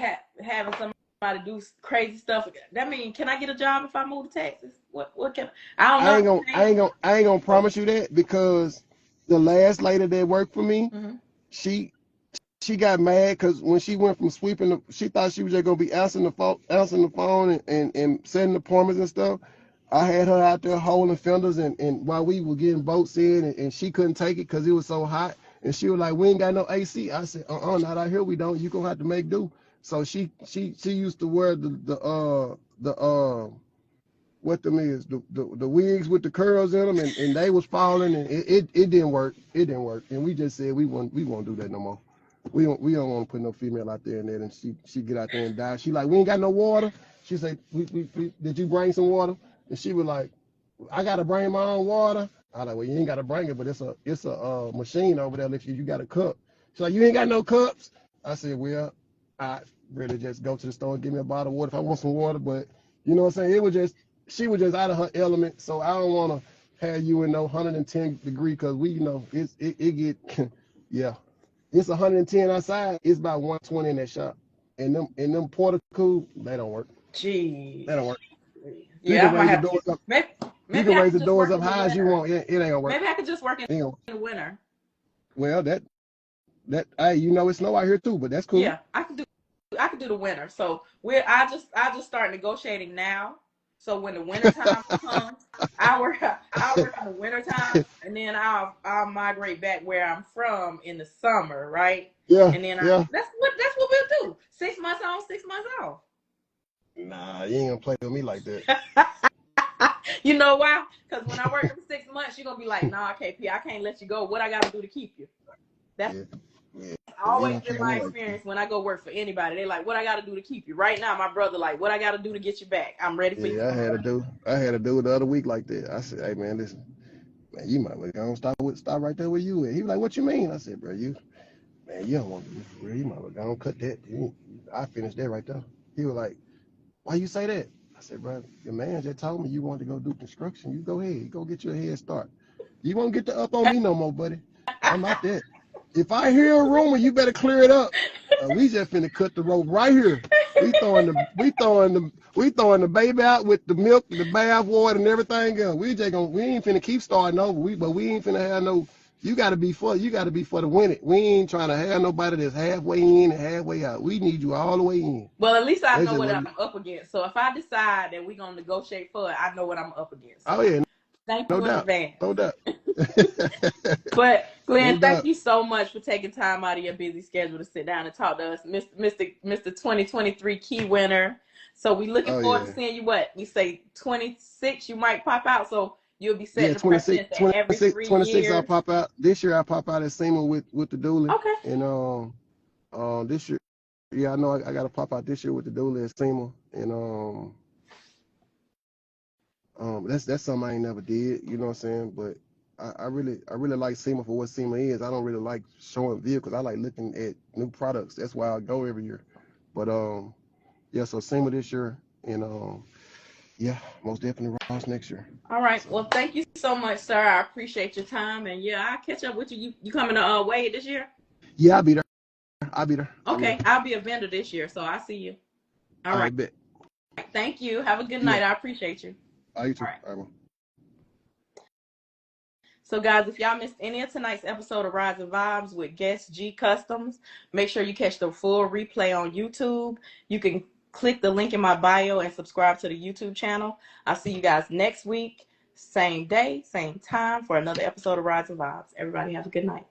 having somebody do crazy stuff? That mean, can I get a job if I move to Texas? What can I don't I know. ain't gonna. I ain't gonna. I ain't gonna promise you that, because the last lady that worked for me, Mm-hmm. she she got mad because when she went from sweeping, she thought she was just gonna be answering the phone and setting appointments and stuff. I had her out there holding fenders, and while we were getting boats in, and she couldn't take it because it was so hot, and she was like, "We ain't got no AC." I said, not out here, we don't. You gonna have to make do. So she used to wear the what them is the wigs with the curls in them, and they was falling, and it didn't work. It didn't work, and we just said we won't do that no more. We don't want to put no female out there in there, and she get out there and die. She like, we ain't got no water. She said, we did you bring some water? And she was like, I gotta bring my own water. I like, well, you ain't gotta bring it, but it's a machine over there. If you got a cup. She's like, you ain't got no cups. I said, well, I really just go to the store and give me a bottle of water if I want some water. But you know what I'm saying? She was just out of her element. So I don't want to have you in no 110 degree, because it get yeah. It's 110 outside. It's about 120 in that shop. And them porticles, they don't work. Jeez. They don't work. You Yeah, can I might raise the have to. doors up. Maybe You maybe can I raise could the just doors work up in the high as you winter. want. It ain't gonna work. Maybe I could just work in It ain't the winter. Well, that hey, it's snow out here too, but that's cool. Yeah, I could do the winter. So I just start negotiating now. So when the winter time comes, I work in the winter time, and then I'll migrate back where I'm from in the summer, right? Yeah, And then yeah. that's what we'll do. 6 months on, 6 months off. Nah, you ain't gonna play with me like that. You know why? Because when I work them 6 months, you're gonna be like, nah, KP, I can't let you go. What I gotta do to keep you? That's Yeah, yeah. You always ain't been gonna play my me like that. experience when I go work for anybody. They like, what I got to do to keep you? Right now, my brother like, what I got to do to get you back? I'm ready for you to Yeah, come back. I had a dude the other week like that. I said, hey man, listen, man, you might well go stop right there where you at. He was like, what you mean? I said, bro, you don't want to do for real. You might well go cut that. I finished that right there. He was like, why you say that? I said, bro, your man just told me you wanted to go do construction. You go ahead. You go get your head start. You won't get the up on me no more, buddy. I'm out there. If I hear a rumor, you better clear it up. We just finna cut the rope right here. We throwing the baby out with the milk, the bath water, and everything else. We ain't finna keep starting over. But we ain't finna have no. You gotta be for the win it. We ain't trying to have nobody that's halfway in and halfway out. We need you all the way in. Well, at least I That's know just what what I'm it. up against. So if I decide that we're gonna negotiate for it, I know what I'm up against. Oh So yeah, thank no you in doubt, advance. no doubt. But Glenn, No thank doubt. you so much for taking time out of your busy schedule to sit down and talk to us, Mr. 2023 key winner. So we looking Oh forward to yeah. seeing you. What we say, 26, you might pop out. So you'll be setting Yeah, the 26, precedence that every 26, 3 26. I'll years. pop out this year. I'll pop out at SEMA with the dually, Okay. and this year, yeah, I know I got to pop out this year with the dually at SEMA, and that's something I ain't never did. You know what I'm saying? But I really like SEMA for what SEMA is. I don't really like showing vehicles. I like looking at new products. That's why I go every year. But yeah, so SEMA this year, and yeah, most definitely Ross next year. All right. So Well, thank you so much, sir. I appreciate your time, and yeah, I'll catch up with you. You coming to Wade this year? yeah, I'll be there. I'll be there. I'll be there. Okay, I'll be a vendor this year, so I'll see you. All All right. right, bet. Thank you. Have a good You night. welcome. I appreciate you. All right, you All too. right. All right, well. So, guys, if y'all missed any of tonight's episode of Rides and Vibes with guest G Customs, make sure you catch the full replay on YouTube. You can click the link in my bio and subscribe to the YouTube channel. I'll see you guys next week, same day, same time, for another episode of Rides and Vibes. Everybody have a good night.